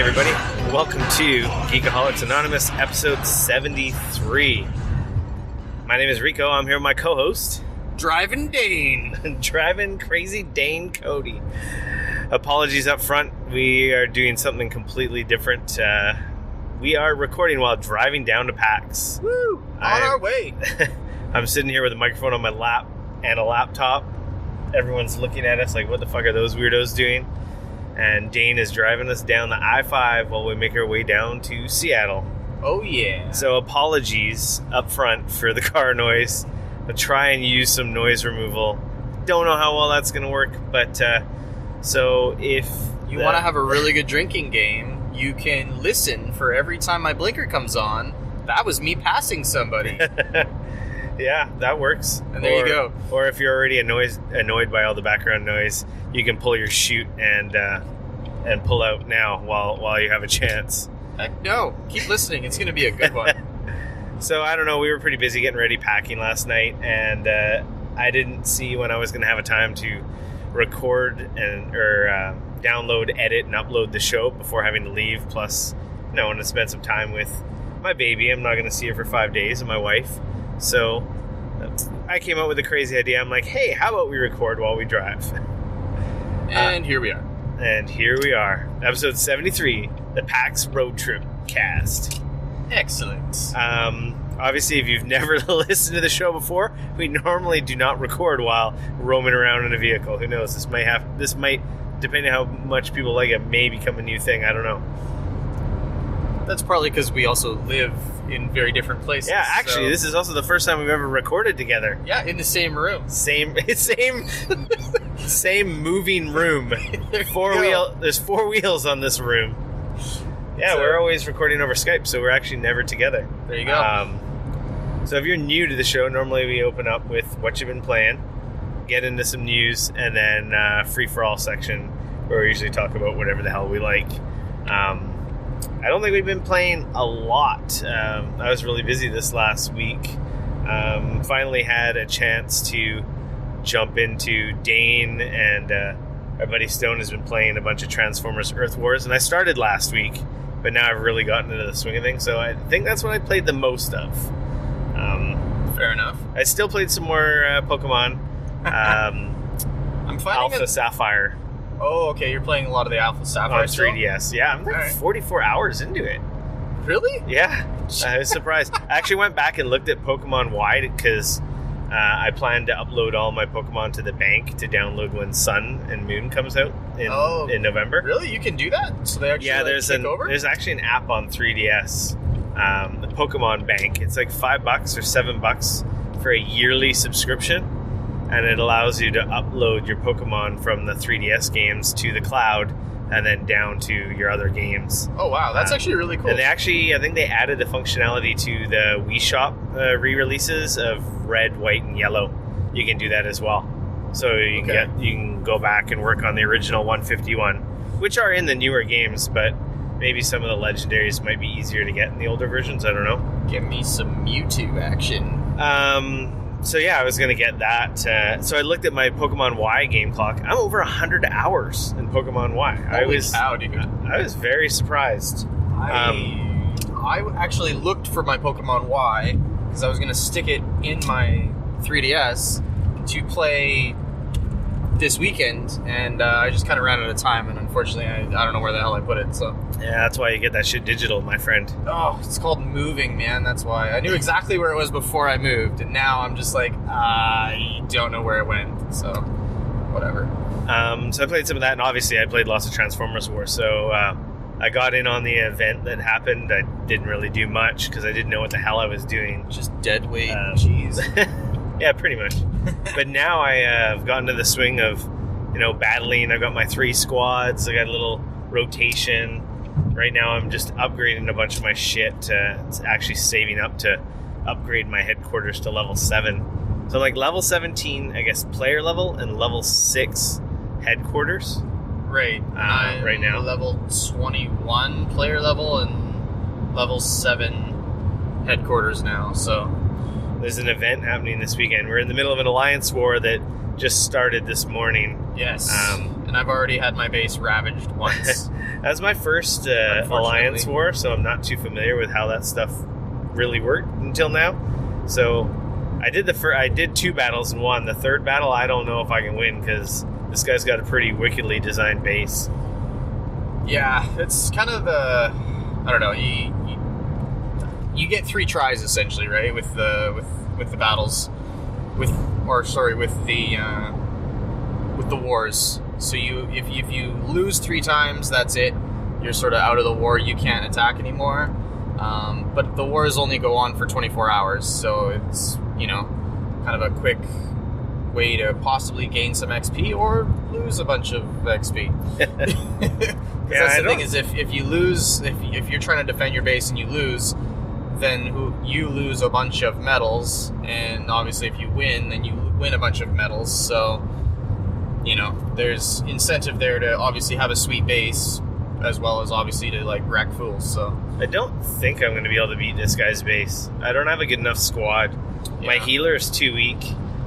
everybody. Welcome to Geekoholics Anonymous, episode 73. My name is Rico. I'm here with my co-host, Driving Dane. Driving Crazy Dane Cody. Apologies up front. We are doing something completely different. We are recording while driving down to PAX. Woo! On our way. I'm sitting here with a microphone on my lap and a laptop. Everyone's looking at us like, what the fuck are those weirdos doing? And Dane is driving us down the I-5 while we make our way down to Seattle. Oh, yeah. So apologies up front for the car noise. I'll try and use some noise removal. Don't know how well that's going to work, but so if you want to have a really good drinking game, you can listen for every time my blinker comes on. That was me passing somebody. Yeah, that works. And there you go. Or if you're already annoyed by all the background noise, you can pull your chute and pull out now while you have a chance. Heck no. Keep listening. It's going to be a good one. So, I don't know. We were pretty busy getting ready packing last night, and I didn't see when I was going to have a time to record or download, edit, and upload the show before having to leave. Plus, I want to spend some time with my baby. I'm not going to see her for 5 days, and my wife. So I came up with a crazy idea. I'm like, hey, how about we record while we drive? And here we are. And here we are. Episode 73, the PAX Road Trip Cast. Excellent. Obviously, if you've never listened to the show before, we normally do not record while roaming around in a vehicle. Who knows? This might, depending on how much people like it, may become a new thing. I don't know. That's probably because we also live in very different places. Yeah, actually, This is also the first time we've ever recorded together. Yeah, in the same room. Same moving room. There's 4 wheels on this room. Yeah, we're always recording over Skype, so we're actually never together. There you go. So if you're new to the show, normally we open up with what you've been playing, get into some news, and then free-for-all section, where we usually talk about whatever the hell we like. I don't think we've been playing a lot. I was really busy this last week. Finally had a chance to jump into Dane, and our buddy Stone has been playing a bunch of Transformers Earth Wars, and I started last week, but now I've really gotten into the swing of things, so I think that's what I played the most of. Fair enough. I still played some more Pokemon. I'm finding Alpha Sapphire. Oh, okay, you're playing a lot of the Alpha Sapphire on 3DS. Yeah, I'm like 44 hours into it. Really? Yeah, I was surprised. I actually went back and looked at Pokemon Wide because I plan to upload all my Pokemon to the bank to download when Sun and Moon comes out in November. Really? You can do that? So they actually take over? There's actually an app on 3DS, the Pokemon Bank. It's like $5 or $7 for a yearly subscription. And it allows you to upload your Pokemon from the 3DS games to the cloud and then down to your other games. Oh, wow. That's actually really cool. And I think they added the functionality to the Wii Shop re-releases of Red, White, and Yellow. You can do that as well. So you can go back and work on the original 151, which are in the newer games, but maybe some of the legendaries might be easier to get in the older versions. I don't know. Give me some Mewtwo action. So yeah, I was going to get that. So I looked at my Pokemon Y game clock. I'm over 100 hours in Pokemon Y. Holy cow, dude. I was very surprised. I actually looked for my Pokemon Y because I was going to stick it in my 3DS to play this weekend, and I just kind of ran out of time, and unfortunately I don't know where the hell I put it. So yeah, that's why you get that shit digital, my friend. Oh, it's called moving, man. That's why. I knew exactly where it was before I moved, and now I'm just like, I don't know where it went, so whatever. So I played some of that, and obviously I played lots of Transformers War, so I got in on the event that happened. I didn't really do much because I didn't know what the hell I was doing. Just dead weight. Jeez. Yeah, pretty much. But now I have gotten to the swing of, battling. I've got my 3 squads. I got a little rotation. Right now I'm just upgrading a bunch of my shit. It's actually saving up to upgrade my headquarters to level 7. So like level 17, I guess, player level, and level 6 headquarters. Right. Right now. Level 21 player level and level 7 headquarters now, so... There's an event happening this weekend. We're in the middle of an alliance war that just started this morning. Yes. And I've already had my base ravaged once. That's my first Alliance War, so I'm not too familiar with how that stuff really worked until now. So I did 2 battles and won. The third battle, I don't know if I can win because this guy's got a pretty wickedly designed base. Yeah, it's kind of I don't know. You get 3 tries essentially, right? With the battles, with the wars. So if you lose 3 times, that's it. You're sort of out of the war. You can't attack anymore. But the wars only go on for 24 hours, so it's kind of a quick way to possibly gain some XP or lose a bunch of XP. That's the thing is if you lose, if you're trying to defend your base and you lose, then you lose a bunch of medals, and obviously if you win, then you win a bunch of medals. So there's incentive there to obviously have a sweet base, as well as obviously to like wreck fools. So I don't think I'm going to be able to beat this guy's base. I don't have a good enough squad. Yeah. My healer is too weak,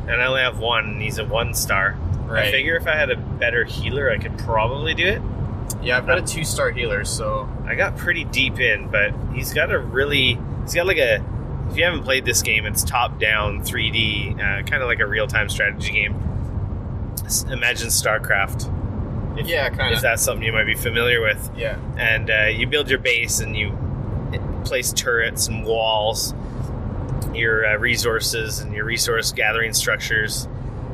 and I only have 1, and he's a 1-star. Right. I figure if I had a better healer, I could probably do it. Yeah, I've got a 2-star healer, so I got pretty deep in, but he's got if you haven't played this game, it's top-down 3D, kind of like a real-time strategy game. Imagine StarCraft. If that's something you might be familiar with. Yeah. And you build your base and you place turrets and walls, your resources and your resource gathering structures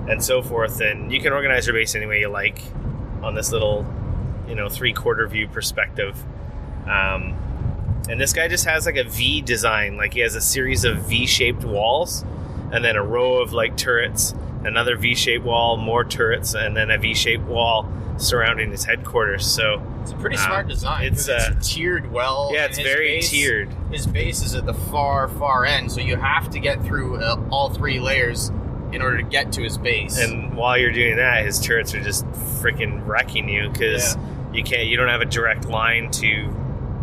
and so forth. And you can organize your base any way you like on this little, 3/4 view perspective. And this guy just has like a V design. Like he has a series of V-shaped walls and then a row of like turrets, another V-shaped wall, more turrets, and then a V-shaped wall surrounding his headquarters. So it's a pretty smart design. It's tiered well. Yeah, it's very tiered. His base is at the far end, so you have to get through all 3 layers in order to get to his base. And while you're doing that, his turrets are just freaking wrecking you because you don't have a direct line to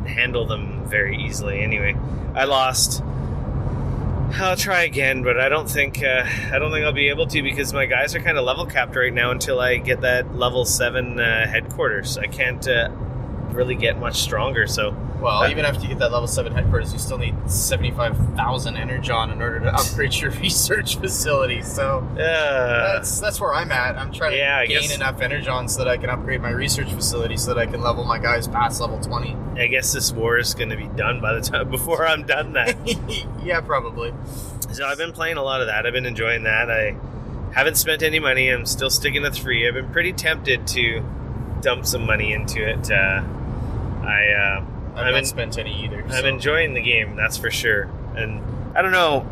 handle them very easily. Anyway, I lost. I'll try again, but I don't think I'll be able to because my guys are kind of level capped right now until I get that level 7 headquarters. I can't really get much stronger. So even after you get that level 7 headquarters, you still need 75,000 energon in order to upgrade your research facility. So that's where I'm at. I'm trying to gain enough energon so that I can upgrade my research facility so that I can level my guys past level 20. I guess this war is going to be done by the time before I'm done that. Yeah, probably. So I've been playing a lot of that. I've been enjoying that. I haven't spent any money. I'm still sticking to 3. I've been pretty tempted to dump some money into it. I haven't spent any either. So. I'm enjoying the game, that's for sure. And I don't know,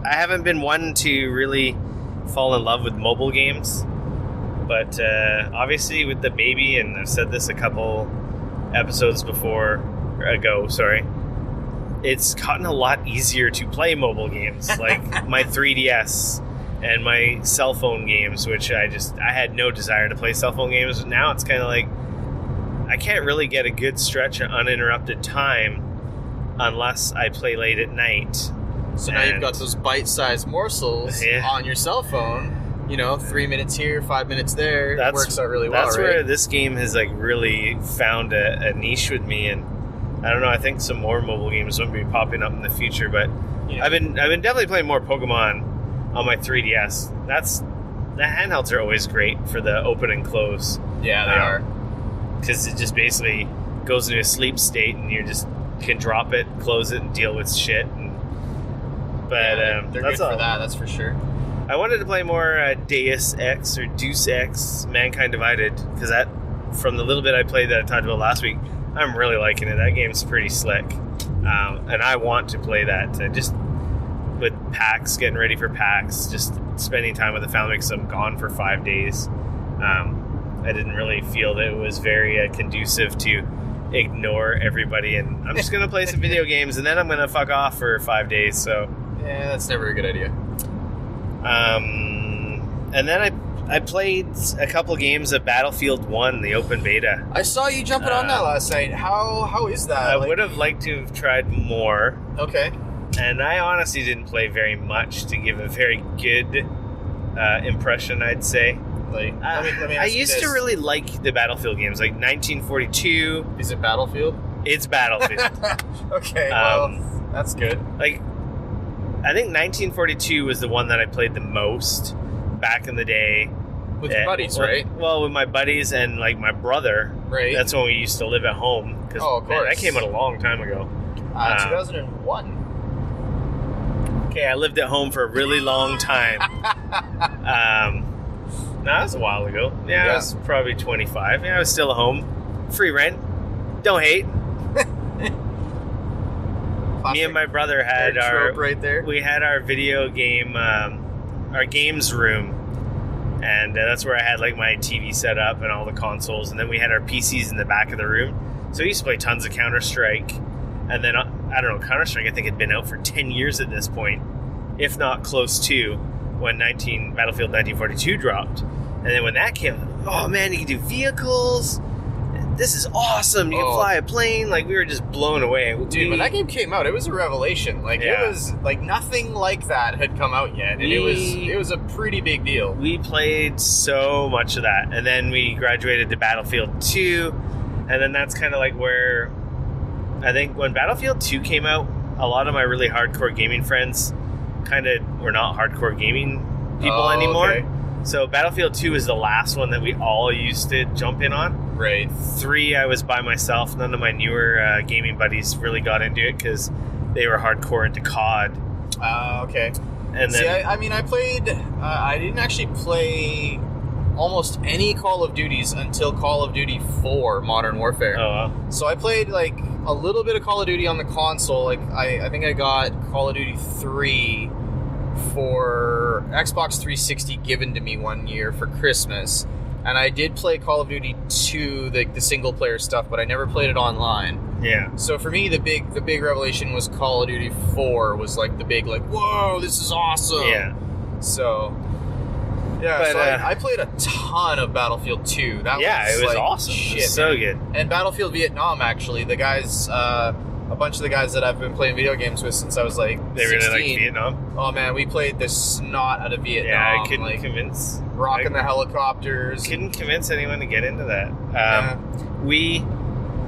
I haven't been one to really fall in love with mobile games. But obviously with the baby, and I've said this a couple episodes ago, it's gotten a lot easier to play mobile games, like my 3DS and my cell phone games, which I had no desire to play cell phone games. Now it's kind of like I can't really get a good stretch of uninterrupted time unless I play late at night. So now you've got those bite-sized morsels on your cell phone. 3 minutes here, 5 minutes there. That works out really well, That's where this game has really found a niche with me, and I don't know, I think some more mobile games will be popping up in the future, but I've been definitely playing more Pokemon on my 3DS. The handhelds are always great for the open and close. Yeah, they are. Because it just basically goes into a sleep state, and you just can drop it, close it, and deal with shit. They're good for that, that's for sure. I wanted to play more Deus Ex or Deus Ex Mankind Divided, because from the little bit I played that I talked about last week, I'm really liking it. That game's pretty slick. And I want to play that. Just with PAX, getting ready for PAX, just spending time with the family because I'm gone for 5 days. I didn't really feel that it was very conducive to ignore everybody, and I'm just going to play some video games, and then I'm going to fuck off for 5 days. So yeah, that's never a good idea. And then I played a couple games of Battlefield 1, the open beta. I saw you jumping on that last night. How is that? I would have liked to have tried more. Okay. And I honestly didn't play very much to give a very good impression, I'd say. Like, let me ask I you used this. to really like the Battlefield games, like 1942. Is it Battlefield? It's Battlefield. Okay, well, that's good. Like, I think 1942 was the one that I played the most back in the day. With your buddies, right? Well, with my buddies and, like, my brother. Right. That's when we used to live at home. Oh, of course. Man, that came out a long time ago. 2001. Okay, I lived at home for a really long time. That was a while ago. Yeah, I was probably 25. Yeah, I was still at home. Free rent. Don't hate. Me and my brother had right there. We had our video game, our games room. And that's where I had, like, my TV set up and all the consoles. And then we had our PCs in the back of the room. So we used to play tons of Counter-Strike. And then, I don't know, Counter-Strike, I think, had been out for 10 years at this point. If not close to when Battlefield 1942 dropped. And then when that came out, oh, man, you can do vehicles. This is awesome. You can fly a plane. Like, we were just blown away. Dude, when that game came out, it was a revelation. Like, it was, like, nothing like that had come out yet. And it was a pretty big deal. We played so much of that. And then we graduated to Battlefield 2. And then that's kind of like where, I think when Battlefield 2 came out, a lot of my really hardcore gaming friends kind of were not hardcore gaming people anymore. Okay. So Battlefield 2 is the last one that we all used to jump in on. Right. 3, I was by myself. None of my newer gaming buddies really got into it because they were hardcore into COD. Okay. And then, see, I mean, I played. I didn't actually play almost any Call of Duties until Call of Duty 4 Modern Warfare. Oh, wow. So I played like a little bit of Call of Duty on the console. Like I think I got Call of Duty 3 for Xbox 360 given to me one year for Christmas. And I did play Call of Duty 2, the single player stuff, but I never played it online. Yeah. So for me, the big revelation was Call of Duty 4 was like the big, like, whoa, this is awesome. Yeah. So, yeah, but, so I played a ton of Battlefield 2. That it was like, awesome. Shit, it was so good. And Battlefield Vietnam, actually, the guys, a bunch of the guys that I've been playing video games with since I was like 16. They really like Vietnam. Oh man, we played the snot out of Vietnam. Yeah, I couldn't convince. Rocking the helicopters. Couldn't convince anyone to get into that.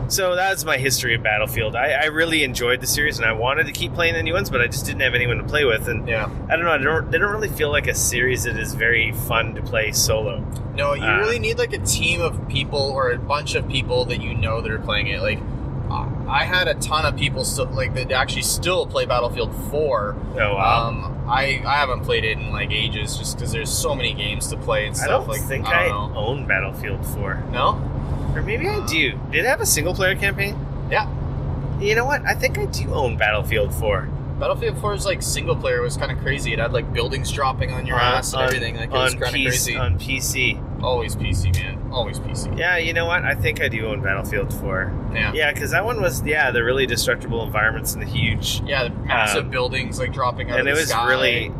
So that's my history of Battlefield. I really enjoyed the series, and I wanted to keep playing the new ones, but I just didn't have anyone to play with. And I don't know. They don't really feel like a series that is very fun to play solo. No, you really need like a team of people or a bunch of people that you know that are playing it. Like, I had a ton of people that actually still play Battlefield 4. Oh, wow. I haven't played it in like ages just because there's so many games to play and stuff. I don't think I own Battlefield 4. No? Or maybe I do. Did it have a single player campaign? Yeah. You know what? I think I do own Battlefield 4. Battlefield 4's like single player was kind of crazy. It had like buildings dropping on your ass and everything. Like, it was kind of crazy. On PC. Always PC, man. Always PC. Yeah, you know what? I think I do own Battlefield 4. Yeah. Yeah, because that one was, the really destructible environments and the huge... Yeah, the massive buildings like dropping out of the sky. And it was really...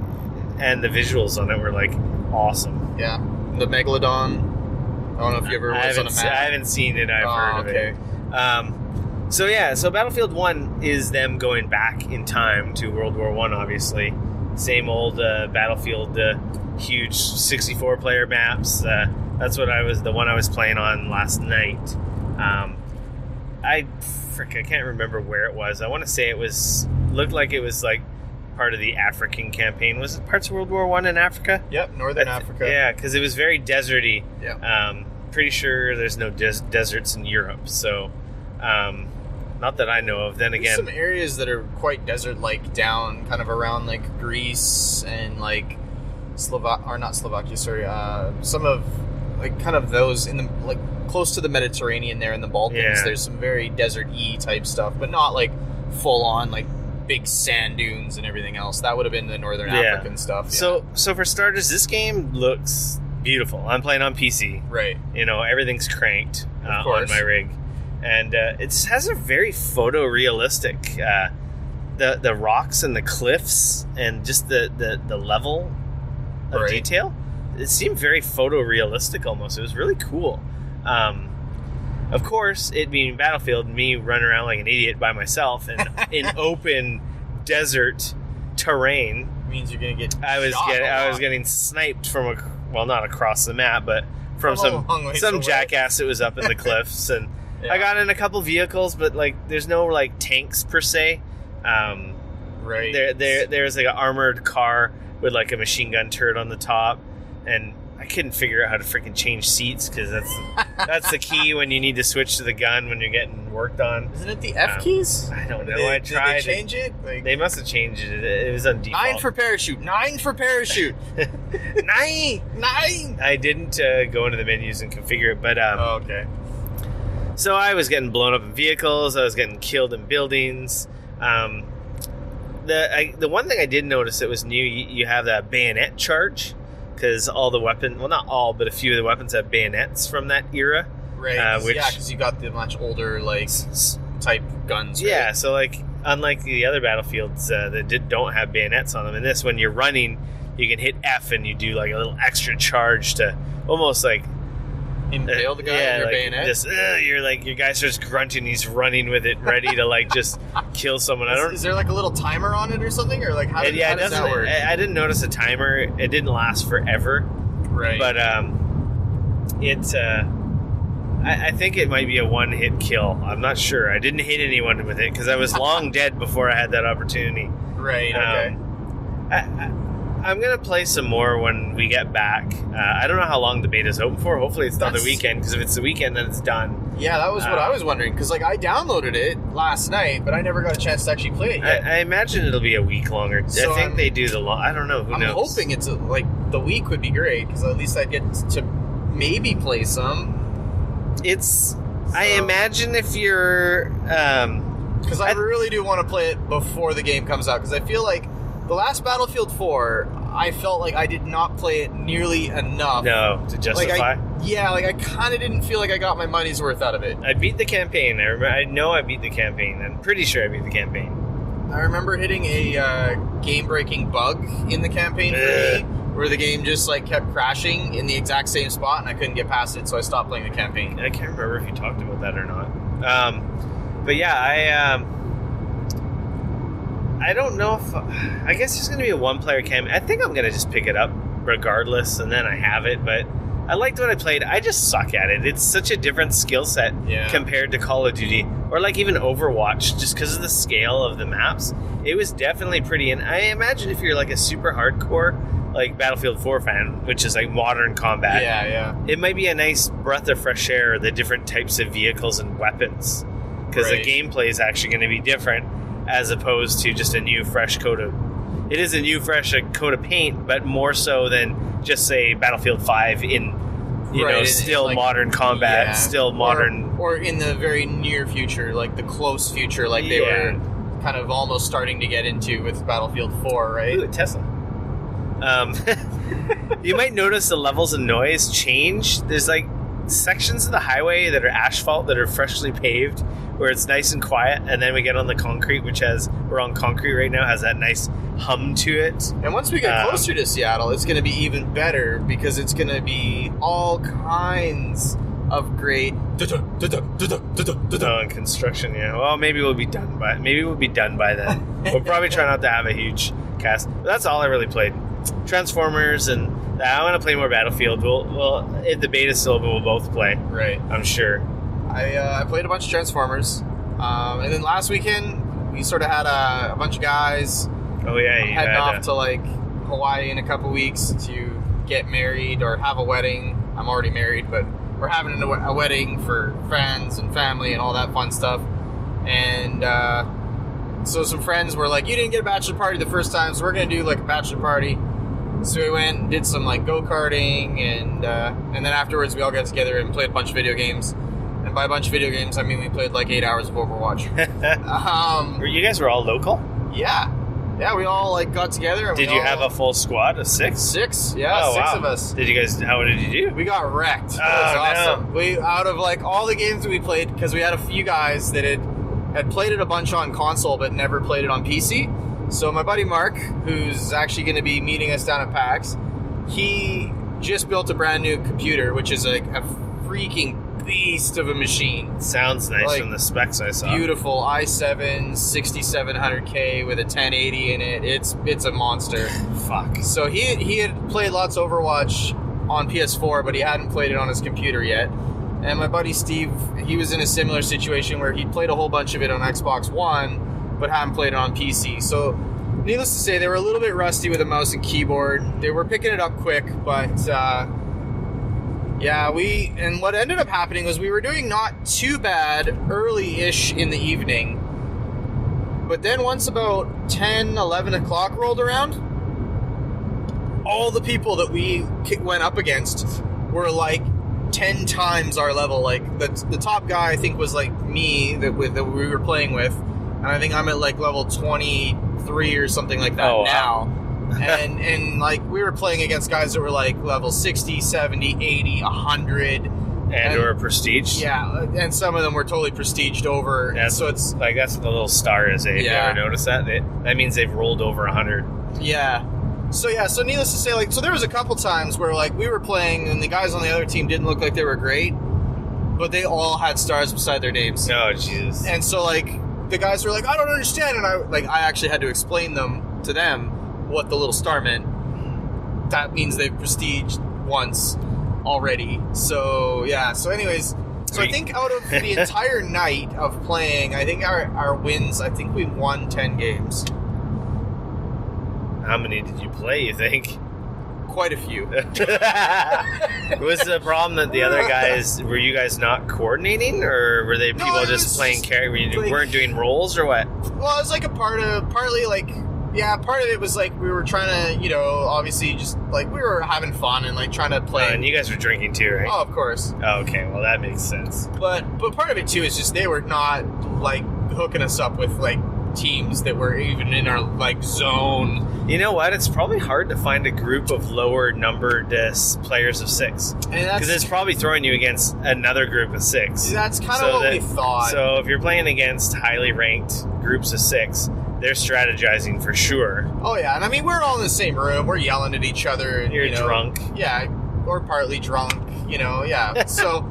And the visuals on it were like awesome. Yeah. The Megalodon. I don't know if you ever was on a map. I haven't seen it. I've heard of it. So Battlefield 1 is them going back in time to World War I, obviously. Same old Battlefield, huge 64-player maps. That's the one I was playing on last night. I can't remember where it was. I want to say looked like it was like part of the African campaign. Was it parts of World War I in Africa? Yep, Northern Africa. Yeah, because it was very deserty. Yeah. Pretty sure there's no deserts in Europe, so not that I know of. Then again, there's some areas that are quite desert-like down, kind of around like Greece and like some of like kind of those in the like close to the Mediterranean there in the Balkans. Yeah. There's some very desert-y type stuff, but not like full-on like big sand dunes and everything else. That would have been the Northern African stuff. Yeah. So for starters, this game looks beautiful. I'm playing on PC. Right. You know, everything's cranked on my rig. And it has a very photorealistic, the rocks and the cliffs and just the level of detail. It seemed very photorealistic almost. It was really cool. Of course, it being Battlefield, me running around like an idiot by myself in open desert terrain means you're gonna get. I was getting sniped from well, not across the map, but from some jackass that was up in the cliffs. And I got in a couple vehicles, but like there's no like tanks per se. Right. There's like an armored car with like a machine gun turret on the top, and I couldn't figure out how to freaking change seats because that's the key when you need to switch to the gun when you're getting worked on. Isn't it the F keys? I don't know. I tried. Did they change it? Like, they must have changed it. It was on default. 9 for parachute. 9 for parachute. 9. I didn't go into the menus and configure it, but okay. So I was getting blown up in vehicles. I was getting killed in buildings. The one thing I did notice that was new, you have that bayonet charge, because all the weapons, well, not all, but a few of the weapons have bayonets from that era. Right, because you got the much older, like, type guns, right? Yeah, so, like, unlike the other Battlefields that don't have bayonets on them, in this, when you're running, you can hit F and you do, like, a little extra charge to almost, like... impale the guy with your bayonet? Just, you're like, your guy starts grunting, he's running with it, ready to, like, just kill someone. Is there, like, a little timer on it or something? Or, like, how does that work? I didn't notice a timer. It didn't last forever. Right. But, I think it might be a one-hit kill. I'm not sure. I didn't hit anyone with it, because I was long dead before I had that opportunity. Right, okay. I'm going to play some more when we get back. I don't know how long the beta's open for. Hopefully it's not the weekend, because if it's the weekend, then it's done. Yeah, that was what I was wondering, because like I downloaded it last night, but I never got a chance to actually play it yet. I imagine it'll be a week longer. So I think they do the long... I don't know. Who knows? I'm hoping it's like the week would be great, because at least I'd get to maybe play some. I imagine if you're... because I really do want to play it before the game comes out, because I feel like the last Battlefield 4, I felt like I did not play it nearly enough. No, to justify? I kind of didn't feel like I got my money's worth out of it. I beat the campaign. I know I beat the campaign. I'm pretty sure I beat the campaign. I remember hitting a game-breaking bug in the campaign for me, where the game just like kept crashing in the exact same spot, and I couldn't get past it, so I stopped playing the campaign. I can't remember if you talked about that or not. But yeah, I don't know if... I guess there's going to be a one-player campaign. I think I'm going to just pick it up regardless, and then I have it, but I liked what I played. I just suck at it. It's such a different skill set compared to Call of Duty, or like even Overwatch, just because of the scale of the maps. It was definitely pretty, and I imagine if you're like a super hardcore like Battlefield 4 fan, which is like modern combat, it might be a nice breath of fresh air, the different types of vehicles and weapons, because the gameplay is actually going to be different as opposed to just a new fresh coat of... It is a new fresh coat of paint, but more so than just say Battlefield 5 in still like, modern combat, still modern... Or in the very near future, like the close future, like they were kind of almost starting to get into with Battlefield 4, right? Ooh, Tesla. You might notice the levels of noise change. There's like sections of the highway that are asphalt that are freshly paved, where it's nice and quiet, and then we get on the concrete, we're on concrete right now, has that nice hum to it. And once we get closer to Seattle, it's going to be even better, because it's going to be all kinds of great construction. Well, maybe we'll be done by then. We'll probably try not to have a huge cast. But that's all I really played. Transformers, and I want to play more Battlefield. We'll if the beta's still open, we'll both play. Right. I'm sure. I played a bunch of Transformers. And then last weekend, we sort of had a bunch of guys heading off to like Hawaii in a couple weeks to get married or have a wedding. I'm already married, but we're having a wedding for friends and family and all that fun stuff. And so some friends were like, you didn't get a bachelor party the first time, so we're going to do like a bachelor party. So we went and did some like go-karting, and then afterwards we all got together and played a bunch of video games. And by a bunch of video games, I mean we played like 8 hours of Overwatch. You guys were all local? Yeah. Yeah, we all like got together. And did you have a full squad of 6? 6, yeah, 6 of us. Did you guys? How did you do? We got wrecked. That was awesome. No. We out of like all the games that we played, because we had a few guys that had played it a bunch on console but never played it on PC. So my buddy Mark, who's actually going to be meeting us down at PAX, he just built a brand new computer, which is like a freaking beast of a machine. Sounds nice, like, from the specs I saw. Beautiful i7 6700K with a 1080 in it. It's a monster. Fuck. So he had played lots of Overwatch on PS4, but he hadn't played it on his computer yet. And my buddy Steve, he was in a similar situation where he'd played a whole bunch of it on Xbox One, but hadn't played it on PC. So, needless to say, they were a little bit rusty with a mouse and keyboard. They were picking it up quick, but and what ended up happening was we were doing not too bad early-ish in the evening. But then once about 10, 11 o'clock rolled around, all the people that we went up against were like 10 times our level. Like the top guy I think was like me that we were playing with, and I think I'm at like level 23 or something like that now. Wow. and like we were playing against guys that were like level 60, 70, 80, 100. And or prestige. Yeah, and some of them were totally prestiged over. Yeah, so it's like that's what the little star is. If you ever notice that, that means they've rolled over 100. Yeah. So needless to say, like, so there was a couple times where like we were playing and the guys on the other team didn't look like they were great, but they all had stars beside their names. Oh, Jesus. And so like the guys were like, I don't understand, and I actually had to explain to them what the little star meant. That means they've prestiged once already. So yeah. So anyways, so I think out of the entire night of playing, I think our wins, I think we won 10 games. How many did you play, you think? Quite a few. Was the problem that the other guys, were you guys not coordinating, or were they people just playing character? You weren't doing roles, or what? Well, it was like part of it was like we were trying to, obviously just like we were having fun and like trying to play. And you guys were drinking too, right? Oh, of course. Oh, okay, well that makes sense. But part of it too is just they were not like hooking us up with like teams that were even in our like zone. You know what? It's probably hard to find a group of lower numbered players of 6, because it's probably throwing you against another group of 6. That's kind of what we thought. So if you're playing against highly ranked groups of 6, they're strategizing for sure. Oh yeah, and I mean we're all in the same room. We're yelling at each other. You're drunk. Yeah, or partly drunk. Yeah. So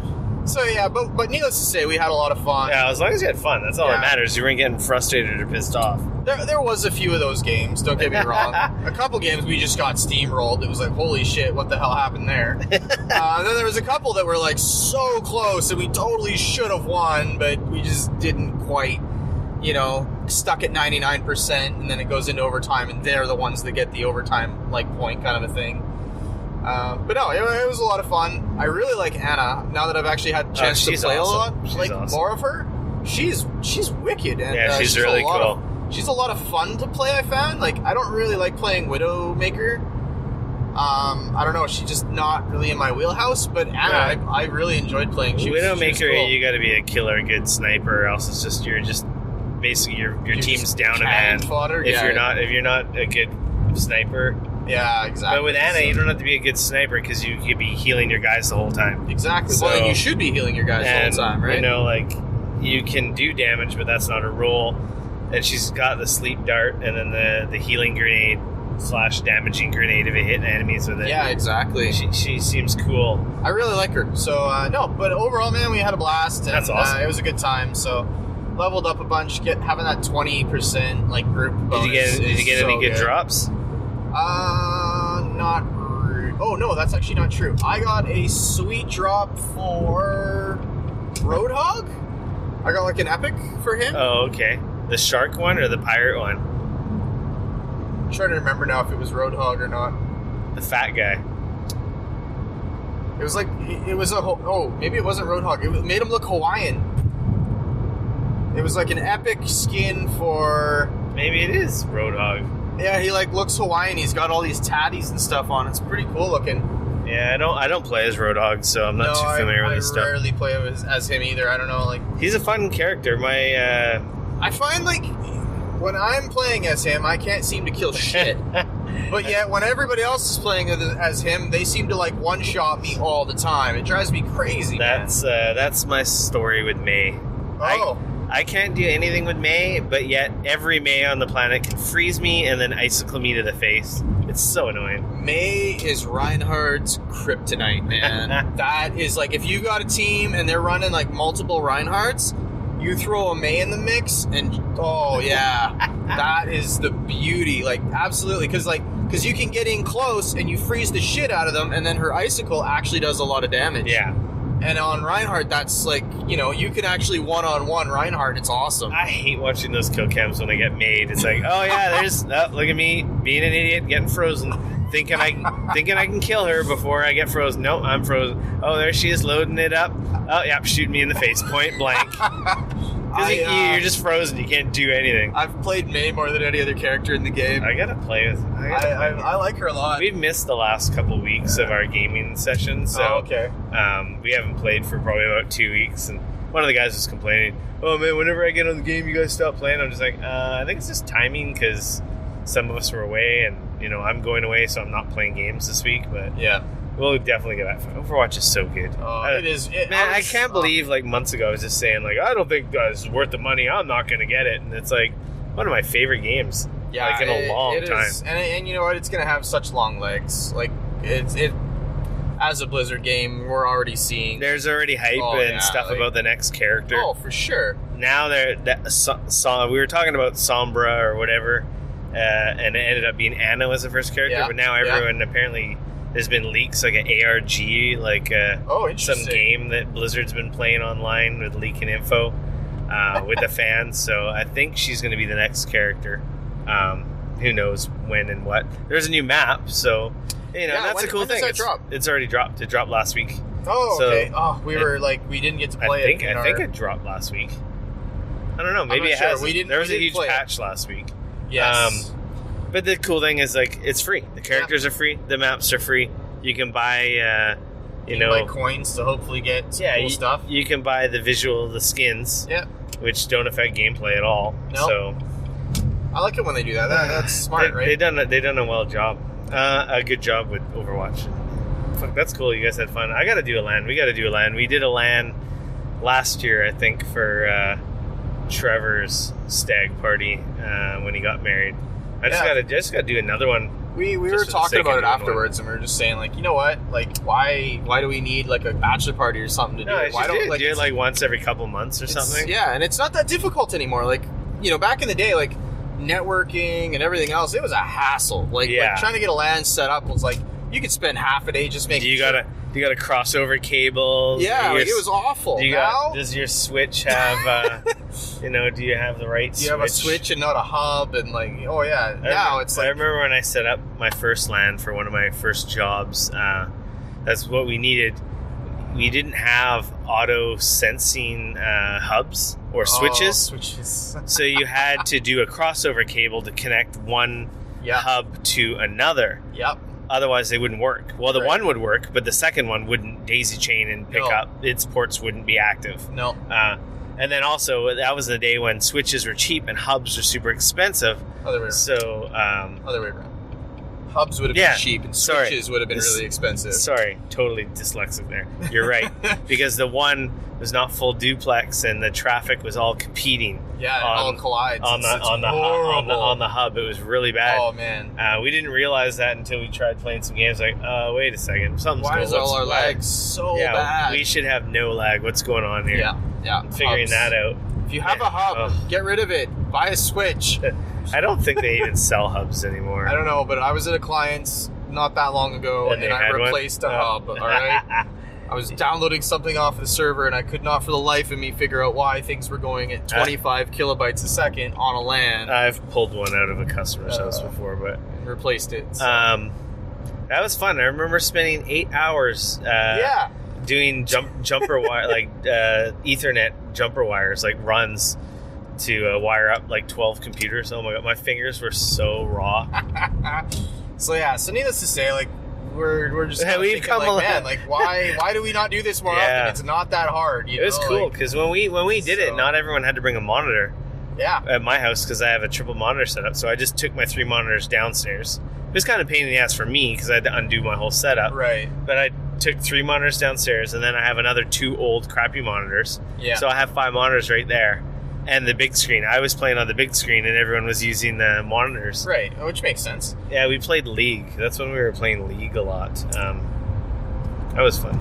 yeah, but needless to say, we had a lot of fun. Yeah, as long as you had fun, that's all that matters. You weren't getting frustrated or pissed off. There was a few of those games, don't get me wrong. A couple games we just got steamrolled. It was like, holy shit, what the hell happened there? And then there was a couple that were like so close and we totally should have won, but we just didn't quite, stuck at 99%, and then it goes into overtime, and they're the ones that get the overtime like point kind of a thing. But no, it was a lot of fun. I really like Anna. Now that I've actually had a chance to play a lot, more of her. She's wicked, and she's really cool. She's a lot of fun to play. I found like I don't really like playing Widowmaker. I don't know. She's just not really in my wheelhouse. But Anna, I really enjoyed playing. Widowmaker, cool. You got to be a killer good sniper, or else it's just you're basically your team's down a man. Fodder. If you're not a good sniper. Yeah, exactly. But with Anna, you don't have to be a good sniper because you could be healing your guys the whole time. Exactly. So, well, you should be healing your guys the whole time, right? Like you can do damage, but that's not a role. And she's got the sleep dart and then the healing grenade / damaging grenade if it hit enemies with it. Yeah, exactly. She seems cool. I really like her. So but overall, man, we had a blast. And, that's awesome. It was a good time. So leveled up a bunch. Having that 20% like group bonus. Did you get any good drops? Not. Oh no, that's actually not true. I got a sweet drop for Roadhog. I got like an epic for him. Oh, okay. The shark one or the pirate one? I'm trying to remember now if it was Roadhog or not. The fat guy. It was like maybe it wasn't Roadhog. It made him look Hawaiian. It was like an epic skin for. Maybe it is Roadhog. Yeah, he like looks Hawaiian. He's got all these tatties and stuff on. It's pretty cool looking. Yeah, I don't play as Roadhog, so I'm not too familiar with this stuff. I rarely play as him either. I don't know, like he's a fun character. I find like when I'm playing as him, I can't seem to kill shit. But yet when everybody else is playing as him, they seem to like one-shot me all the time. It drives me crazy. That's my story with May. Oh. I can't do anything with May, but yet every May on the planet can freeze me and then icicle me to the face. It's so annoying. May is Reinhardt's kryptonite, man. That is like, if you got a team and they're running like multiple Reinhardts, You throw a May in the mix, and oh yeah, that is the beauty. Like absolutely, because you can get in close and you freeze the shit out of them, and then her icicle actually does a lot of damage. Yeah. And on Reinhardt, that's like, you can actually one-on-one Reinhardt. It's awesome. I hate watching those kill cams when they get made. It's like, oh yeah, look at me being an idiot, getting frozen, thinking I can kill her before I get frozen. No, I'm frozen. Oh, there she is, loading it up. Oh yeah, shooting me in the face, point blank. You're just frozen. You can't do anything. I've played May more than any other character in the game. I gotta play with. I like her a lot. We've missed the last couple weeks of our gaming sessions, so okay. We haven't played for probably about 2 weeks, and one of the guys was complaining, "Oh man, whenever I get on the game, you guys stop playing." I'm just like, I think it's just timing because some of us were away, and I'm going away, so I'm not playing games this week. But yeah. We'll definitely get back. Overwatch is so good. It is. I can't believe like months ago I was just saying like I don't think it's worth the money. I'm not going to get it, and it's like one of my favorite games. Yeah, like in a long time. Is. And you know what? It's going to have such long legs. Like it. As a Blizzard game, we're already seeing. There's already hype and stuff about the next character. Oh, for sure. Now we were talking about Sombra or whatever, and it ended up being Anna was the first character. Yeah, but now everyone apparently. There's been leaks like an ARG, like some game that Blizzard's been playing online with leaking info with the fans. So I think she's going to be the next character. Who knows when and what. There's a new map, so that's a cool thing. It's already dropped. It dropped last week. Oh, okay. We didn't get to play it. I think it dropped last week. I don't know. Maybe it has. There was a huge patch last week. Yes. But the cool thing is, like, it's free. The characters are free. The maps are free. You can buy, you can buy coins to hopefully get cool stuff. You can buy the skins, which don't affect gameplay at all. Nope. So I like it when they do that. That's smart, right? They done a a good job with Overwatch. Fuck, that's cool. You guys had fun. I got to do a LAN. We got to do a LAN. We did a LAN last year, I think, for Trevor's stag party when he got married. I just gotta do another one. We were talking about it afterwards, and we were just saying, like, you know what? Like, why do we need like a bachelor party or something to do? Why don't we do it like once every couple months or something? Yeah, and it's not that difficult anymore. Like, back in the day, like networking and everything else, it was a hassle. Like trying to get a LAN set up was like you could spend half a day just making. You got a crossover cable. Yeah, it was awful. Does your switch have? Do you have the right? Do you have a switch and not a hub? And like, oh yeah. I remember when I set up my first LAN for one of my first jobs. That's what we needed. We didn't have auto sensing hubs or switches. So you had to do a crossover cable to connect one hub to another. Yep. Otherwise, they wouldn't work. Well, the one would work, but the second one wouldn't daisy chain and pick up. Its ports wouldn't be active. No. And then also, that was the day when switches were cheap and hubs were super expensive. Other way around. So, other way around. Hubs would have been cheap and switches would have been really expensive. Sorry, totally dyslexic there. You're right. Because the one was not full duplex and the traffic was all competing. Yeah, it all collides. On the hub. It was really bad. Oh, man. We didn't realize that until we tried playing some games. Like, wait a second. Why is all our lag so bad? We should have no lag. What's going on here? Yeah. I'm figuring that out. If you have a hub, get rid of it. Buy a switch. I don't think they even sell hubs anymore. I don't know, but I was at a client's not that long ago, and I replaced a hub. All right, I was downloading something off the server, and I could not, for the life of me, figure out why things were going at 25 kilobytes a second on a LAN. I've pulled one out of a customer's house before, but replaced it. So. That was fun. I remember spending 8 hours. Doing jumper wire, like Ethernet jumper wires, like runs to wire up like 12 computers. Oh my god, my fingers were so raw. So needless to say, like we're just we've come like, man, like why do we not do this more often? It's not that hard. It was cool because when we did it, not everyone had to bring a monitor. Yeah. At my house because I have a triple monitor setup, so I just took my 3 monitors downstairs. It was kind of a pain in the ass for me because I had to undo my whole setup. Right. But I took 3 monitors downstairs, and then I have another 2 old crappy monitors. Yeah. So I have 5 monitors right there, and the big screen. I was playing on the big screen, and everyone was using the monitors. Right, which makes sense. Yeah, we played League. That's when we were playing League a lot. That was fun.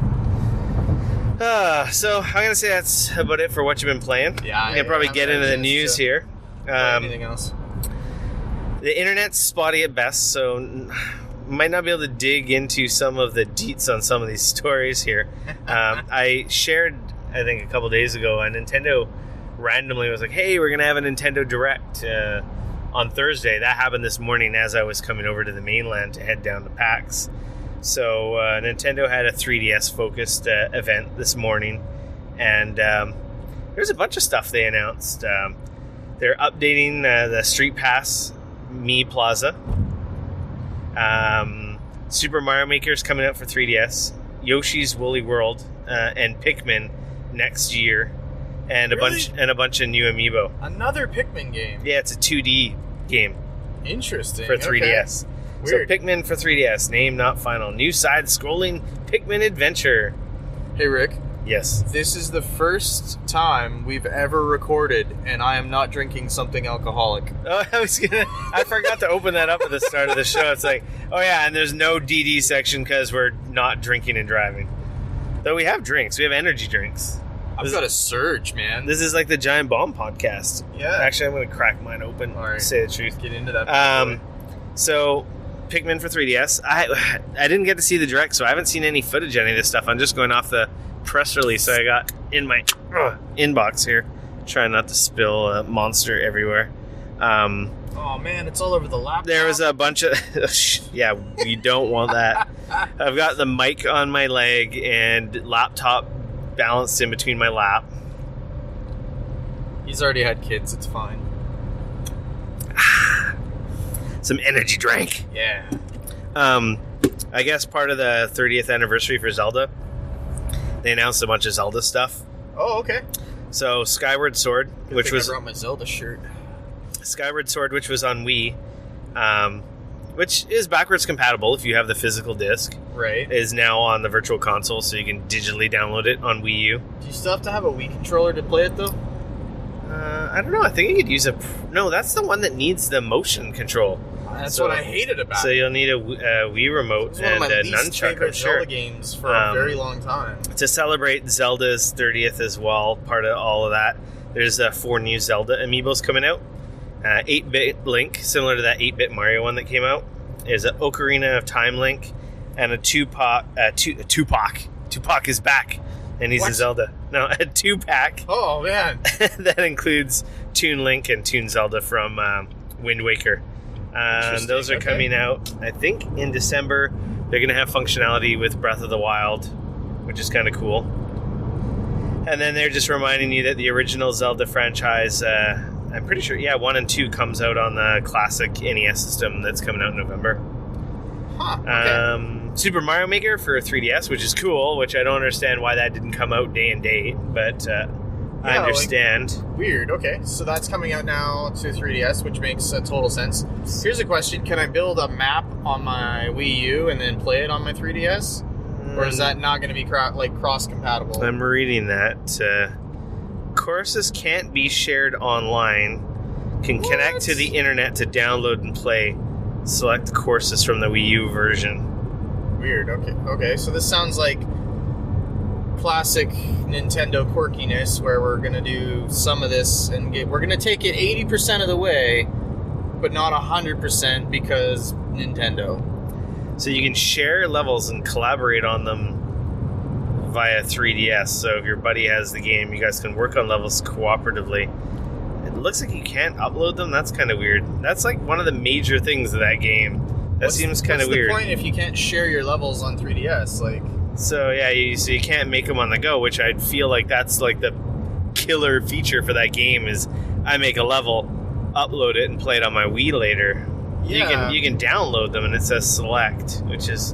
So I'm gonna say that's about it for what you've been playing. Yeah, I can probably get into the news here. Anything else? The internet's spotty at best, so might not be able to dig into some of the deets on some of these stories here. I shared, I think a couple days ago, Nintendo randomly was like, hey, we're going to have a Nintendo Direct on Thursday. That happened this morning as I was coming over to the mainland to head down to PAX. So Nintendo had a 3DS-focused event this morning, and there's a bunch of stuff they announced. They're updating the Street Pass Mii Plaza. Super Mario Maker's coming out for 3DS. Yoshi's Woolly World and Pikmin next year, and Really? a bunch of new amiibo. Another Pikmin game. Yeah, it's a 2D game Interesting. for 3DS. Okay. Weird. So Pikmin for 3DS, name not final. New side-scrolling Pikmin adventure. Hey, Rick. Yes. This is the first time we've ever recorded, and I am not drinking something alcoholic. Oh, I forgot to open that up at the start of the show. It's like, oh yeah, and there's no DD section because we're not drinking and driving. Though we have drinks. We have energy drinks. I've got a surge, man. This is like the Giant Bomb podcast. Yeah. Actually, I'm going to crack mine open All right. to say the truth. Get into that. So, Pikmin for 3DS. I didn't get to see the Direct, so I haven't seen any footage of any of this stuff. I'm just going off the press release I got in my inbox here. Trying not to spill Monster everywhere. Oh man, it's all over the laptop. There was a bunch of... yeah, we don't want that. I've got the mic on my leg and laptop balanced in between my lap. He's already had kids, it's fine. Some energy drink. Yeah. I guess part of the 30th anniversary for Zelda, they announced a bunch of Zelda stuff. Oh, okay. So Skyward Sword, I brought my Zelda shirt. Skyward Sword, which was on Wii, which is backwards compatible if you have the physical disc, Right. is now on the Virtual Console, so you can digitally download it on Wii U. Do you still have to have a Wii controller to play it, though? I don't know. I think you could use a... No, that's the one that needs the motion control. That's what I hated about it. So you'll need a Wii remote It's one and of my a least nunchuck, favorite I'm sure. Zelda games for a very long time. To celebrate Zelda's 30th as well, part of all of that, there's 4 new Zelda amiibos coming out. 8-bit Link, similar to that 8-bit Mario one that came out. There's an Ocarina of Time Link, and a Tupac. Tupac is back, and he's a Zelda. No, a 2-pack. Oh, man. That includes Toon Link and Toon Zelda from Wind Waker. Those are coming out, I think, in December. They're going to have functionality with Breath of the Wild, which is kind of cool. And then they're just reminding you that the original Zelda franchise, I'm pretty sure, 1 and 2 comes out on the classic NES system that's coming out in November. Huh, okay. Super Mario Maker for 3DS, which is cool, which I don't understand why that didn't come out day and date, but I understand. Weird, okay. So that's coming out now to 3DS, which makes total sense. Here's a question. Can I build a map on my Wii U and then play it on my 3DS? Or is that not going to be cross-compatible? I'm reading that. Courses can't be shared online. Can connect to the internet to download and play. Select courses from the Wii U version. Weird, okay. So this sounds like classic Nintendo quirkiness, where we're going to do some of this and we're going to take it 80% of the way, but not 100% because Nintendo. So you can share levels and collaborate on them via 3DS. So if your buddy has the game, you guys can work on levels cooperatively. It looks like you can't upload them. That's kind of weird. That's like one of the major things of that game. That seems kind of weird. What's the point if you can't share your levels on 3DS? So yeah, you can't make them on the go, which I feel like that's like the killer feature for that game is I make a level, upload it, and play it on my Wii later. Yeah. You can download them and it says select, which is,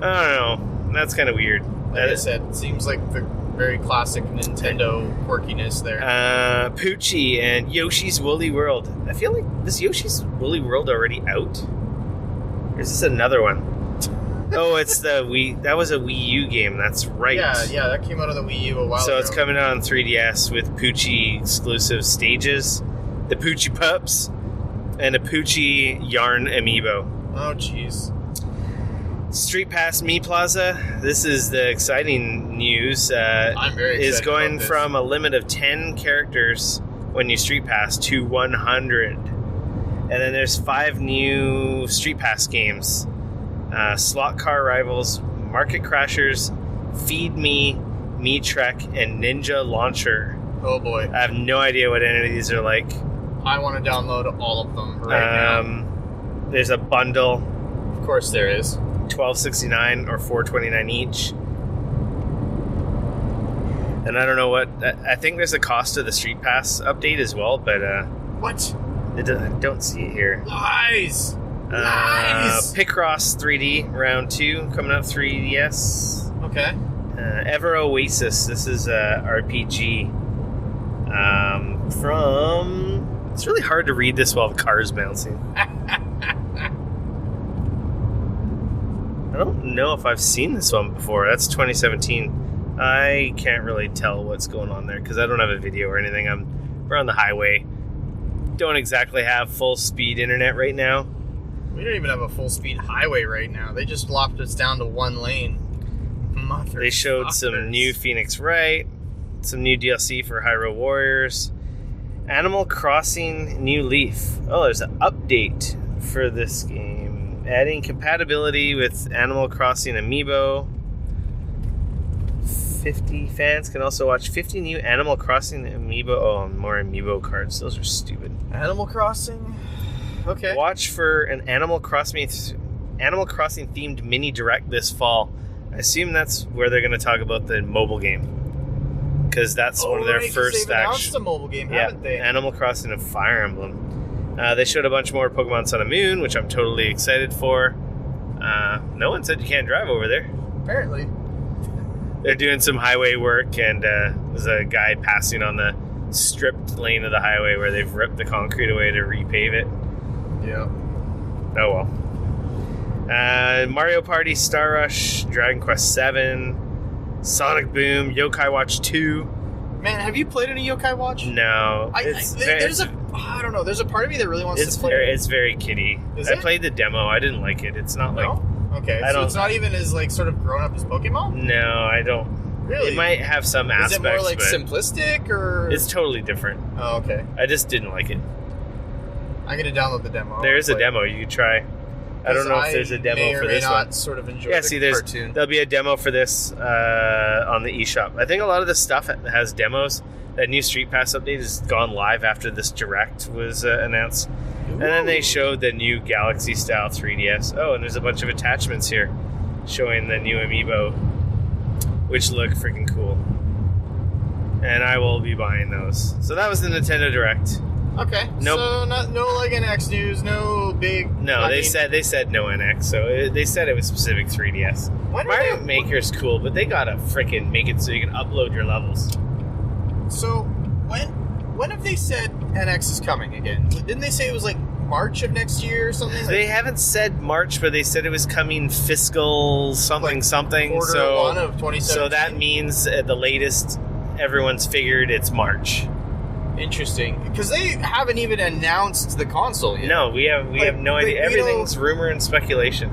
I don't know, that's kind of weird. Like I said, it seems like the very classic Nintendo quirkiness there. Poochie and Yoshi's Woolly World. I feel like, is Yoshi's Woolly World already out? Or is this another one? Oh, it's the Wii. That was a Wii U game. That's right. Yeah, that came out on the Wii U a while ago. So it's coming out on 3DS with Poochie exclusive stages, the Poochie Pups, and a Poochie Yarn amiibo. Oh, jeez. Street Pass Me Plaza. This is the exciting news. I'm very excited. Is going about this. from a limit of 10 characters when you Street Pass to 100. And then there's 5 new Street Pass games. Slot Car Rivals, Market Crashers, Feed Me, Me Trek, and Ninja Launcher. Oh boy. I have no idea what any of these are like. I want to download all of them right now. There's a bundle. Of course there is. $12.69 or $4.29 each. And I don't know what... I think there's a cost of the Street Pass update as well, but... What? I don't see it here. Lies! Lies! Picross 3D Round 2 coming up 3DS. Okay. Ever Oasis. This is a RPG. From... It's really hard to read this while the car is bouncing. I don't know if I've seen this one before. That's 2017. I can't really tell what's going on there because I don't have a video or anything. We're on the highway. Don't exactly have full speed internet right now. We don't even have a full speed highway right now. They just lopped us down to 1 lane. They showed some new Phoenix Wright, some new DLC for Hyrule Warriors, Animal Crossing New Leaf. Oh, there's an update for this game, adding compatibility with Animal Crossing Amiibo. 50 fans can also watch 50 new Animal Crossing Amiibo. Oh, more Amiibo cards. Those are stupid. Animal Crossing? Okay. Watch for an Animal Crossing themed mini direct this fall. I assume that's where they're going to talk about the mobile game, because that's one of their first. They've announced a mobile game, haven't they? Animal Crossing and Fire Emblem. They showed a bunch more Pokemon Sun and Moon, which I'm totally excited for. No one said you can't drive over there. Apparently. They're doing some highway work, and there's a guy passing on the stripped lane of the highway where they've ripped the concrete away to repave it. Yeah. Oh well. Mario Party, Star Rush, Dragon Quest VII, Sonic Boom, Yokai Watch 2. Man, have you played any Yokai Watch? No. I don't know. There's a part of me that really wants to play it. It's very kiddie. I played the demo. I didn't like it. It's not like... Okay, so it's not even as like sort of grown up as Pokemon? No, I don't. Really? It might have some aspects. Is it more like simplistic or? It's totally different. Oh, okay. I just didn't like it. I'm gonna download the demo. There is a demo you could try. I don't know if there's a demo for this one. Sort of enjoy the cartoon. There'll be a demo for this on the eShop. I think a lot of the stuff has demos. That new Street Pass update has gone live after this Direct was announced. Ooh. And then they showed the new Galaxy style 3DS. Oh, and there's a bunch of attachments here showing the new Amiibo, which look freaking cool. And I will be buying those. So that was the Nintendo Direct. Okay. Nope. So no like NX news, no big. No, they said no NX. So they said it was specific 3DS. Mario Maker's cool, but they gotta freaking make it so you can upload your levels. So when have they said NX is coming again? Didn't they say it was like March of next year or something? They haven't said March, but they said it was coming fiscal something. Quarter 1 of 2017. So that means at the latest, everyone's figured it's March. Interesting, because they haven't even announced the console yet. No, we have no idea. Everything's rumor and speculation.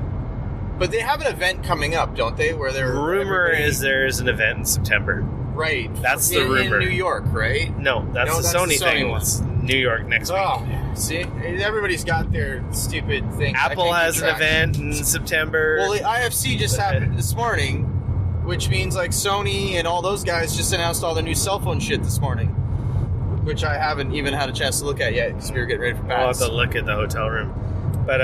But they have an event coming up, don't they? Where they're rumor is there's an event in September. Right. That's the rumor. In New York, right? No, that's the Sony thing. It's New York next week. See? Everybody's got their stupid things. Apple has an event in September. Well, the IFC just happened this morning, which means like Sony and all those guys just announced all the new cell phone shit this morning, which I haven't even had a chance to look at yet because we were getting ready for PAX. We'll have to look at the hotel room. But,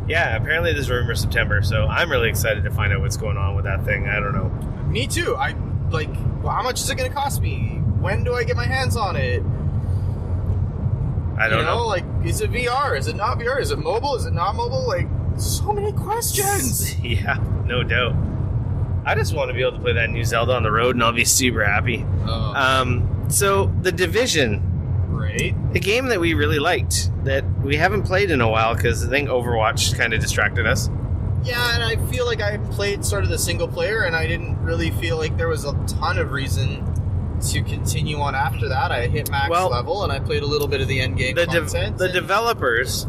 yeah, apparently there's rumor September, so I'm really excited to find out what's going on with that thing. I don't know. Me too. How much is it going to cost me? When do I get my hands on it? I don't know. Is it VR? Is it not VR? Is it mobile? Is it not mobile? So many questions. Yeah, no doubt. I just want to be able to play that new Zelda on the road, and I'll be super happy. So, The Division. Right. The game that we really liked, that we haven't played in a while, because I think Overwatch kind of distracted us. Yeah, and I feel like I played sort of the single player, and I didn't really feel like there was a ton of reason to continue on after that. I hit max level, and I played a little bit of the endgame content. The developers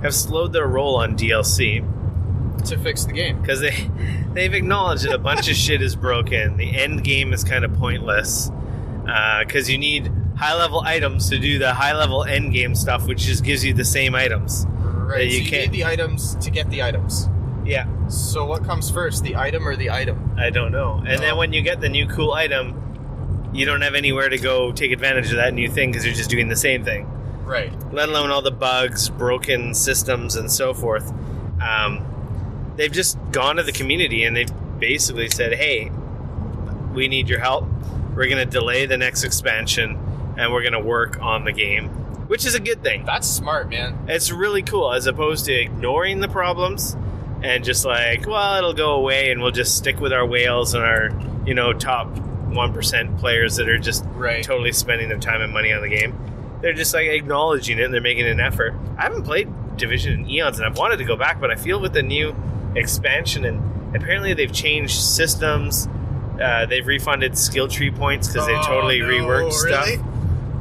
have slowed their roll on DLC, to fix the game. Because they've acknowledged that a bunch of shit is broken. The end game is kind of pointless. Because you need high-level items to do the high-level end game stuff, which just gives you the same items. Right, so you need the items to get the items. Yeah. So what comes first, the item or the item? I don't know. And then when you get the new cool item, you don't have anywhere to go take advantage of that new thing because you're just doing the same thing. Right. Let alone all the bugs, broken systems, and so forth. They've just gone to the community and they've basically said, hey, we need your help. We're going to delay the next expansion and we're going to work on the game, which is a good thing. That's smart, man. It's really cool, as opposed to ignoring the problems and just like, well, it'll go away and we'll just stick with our whales and our, top 1% players that are just totally spending their time and money on the game. They're just like acknowledging it and they're making an effort. I haven't played Division in eons and I've wanted to go back, but I feel with the new expansion and apparently they've changed systems. They've refunded skill tree points because they've totally reworked stuff.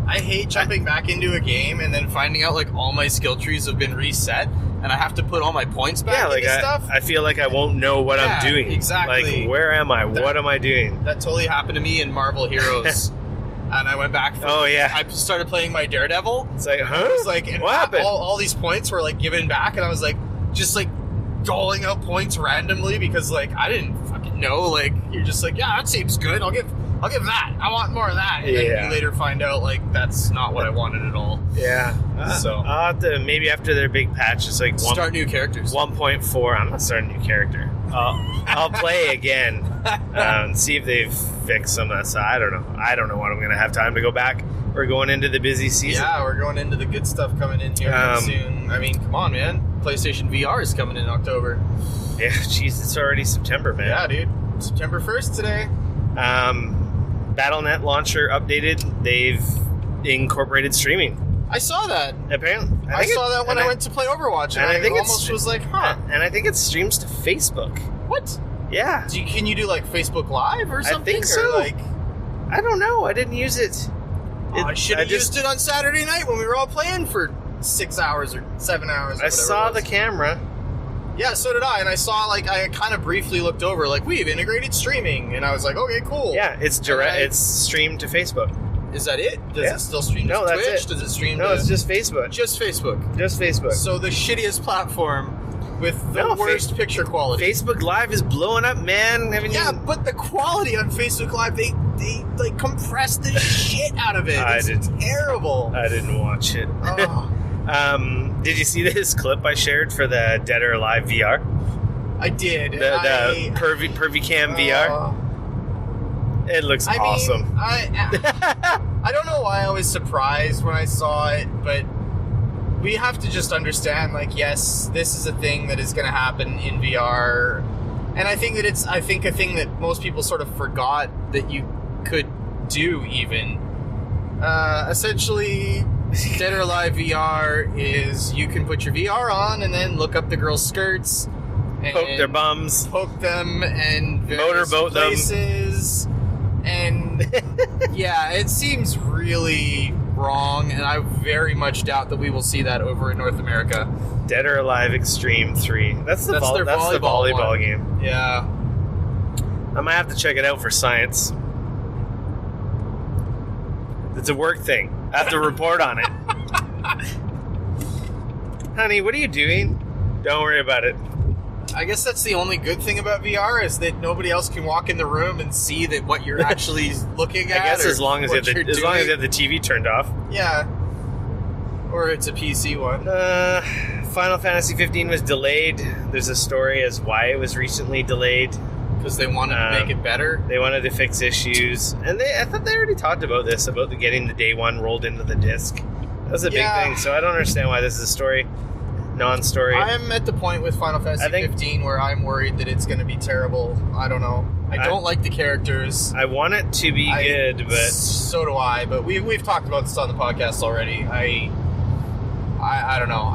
I hate jumping back into a game and then finding out like all my skill trees have been reset and I have to put all my points back into stuff. I feel like I won't know what I'm doing. Exactly. Like, where am I? What am I doing? That totally happened to me in Marvel Heroes. And I went back. I started playing my Daredevil. It's like, huh? It was like, what happened? All these points were like given back, and I was like, just like doling out points randomly because like I didn't fucking know. Like you're just like, yeah, that seems good. I'll give that. I want more of that. And then you later find out like that's not what I wanted at all. Yeah. So I'll have to, maybe after their big patch, it's like start new characters. 1.4. I'm not starting a new character. I'll play again and see if they've fixed some of that stuff. I don't know when I'm going to have time to go back. We're going into the busy season. Yeah, we're going into the good stuff coming in here soon. I mean, come on, man. PlayStation VR is coming in October. Yeah, jeez, it's already September, man. Yeah, dude. September 1st today. Battle.net launcher updated. They've incorporated streaming. I saw that. Apparently. I saw that when I went to play Overwatch. And I think almost was like, huh. And I think it streams to Facebook. What? Yeah. Can you do like Facebook Live or something? I think so. Or like, I don't know. I didn't use it. I should have used it on Saturday night when we were all playing for 6 hours or 7 hours. Or I saw the camera. Yeah, so did I. And I saw, like, I kind of briefly looked over, like, we've integrated streaming. And I was like, okay, cool. Yeah, it's direct. It's streamed to Facebook. Is that it? Does it still stream to Twitch? It. Does it stream to... No, it's just Facebook. Just Facebook. Just Facebook. So the shittiest platform with the worst picture quality. Facebook Live is blowing up, man. But the quality on Facebook Live, they like compress the shit out of it. It's terrible. I didn't watch it. Oh. Did you see this clip I shared for the Dead or Alive VR? I did. The Pervy Cam VR. It looks awesome. I don't know why I was surprised when I saw it, but we have to just understand, like, yes, this is a thing that is going to happen in VR. And I think that it's, a thing that most people sort of forgot that you could do even. Essentially, Dead or Alive VR is you can put your VR on and then look up the girls' skirts. And poke their bums. Poke them and motorboat places. And yeah, it seems really wrong, and I very much doubt that we will see that over in North America. Dead or Alive Extreme 3. That's the volleyball game. Yeah. I might have to check it out for science. It's a work thing. I have to report on it. Honey, what are you doing? Don't worry about it. I guess that's the only good thing about VR is that nobody else can walk in the room and see that what you're actually looking at. I guess as long as you have the TV turned off. Yeah. Or it's a PC one. Final Fantasy 15 was delayed. There's a story as why it was recently delayed. Because they wanted to make it better? They wanted to fix issues. And I thought they already talked about this, about getting the day one rolled into the disc. That was a big thing, so I don't understand why this is a story. Non-story. I'm at the point with Final Fantasy 15 where I'm worried that it's going to be terrible. I don't know. I don't like the characters. I want it to be good, but... So do I, but we've talked about this on the podcast already. I don't know.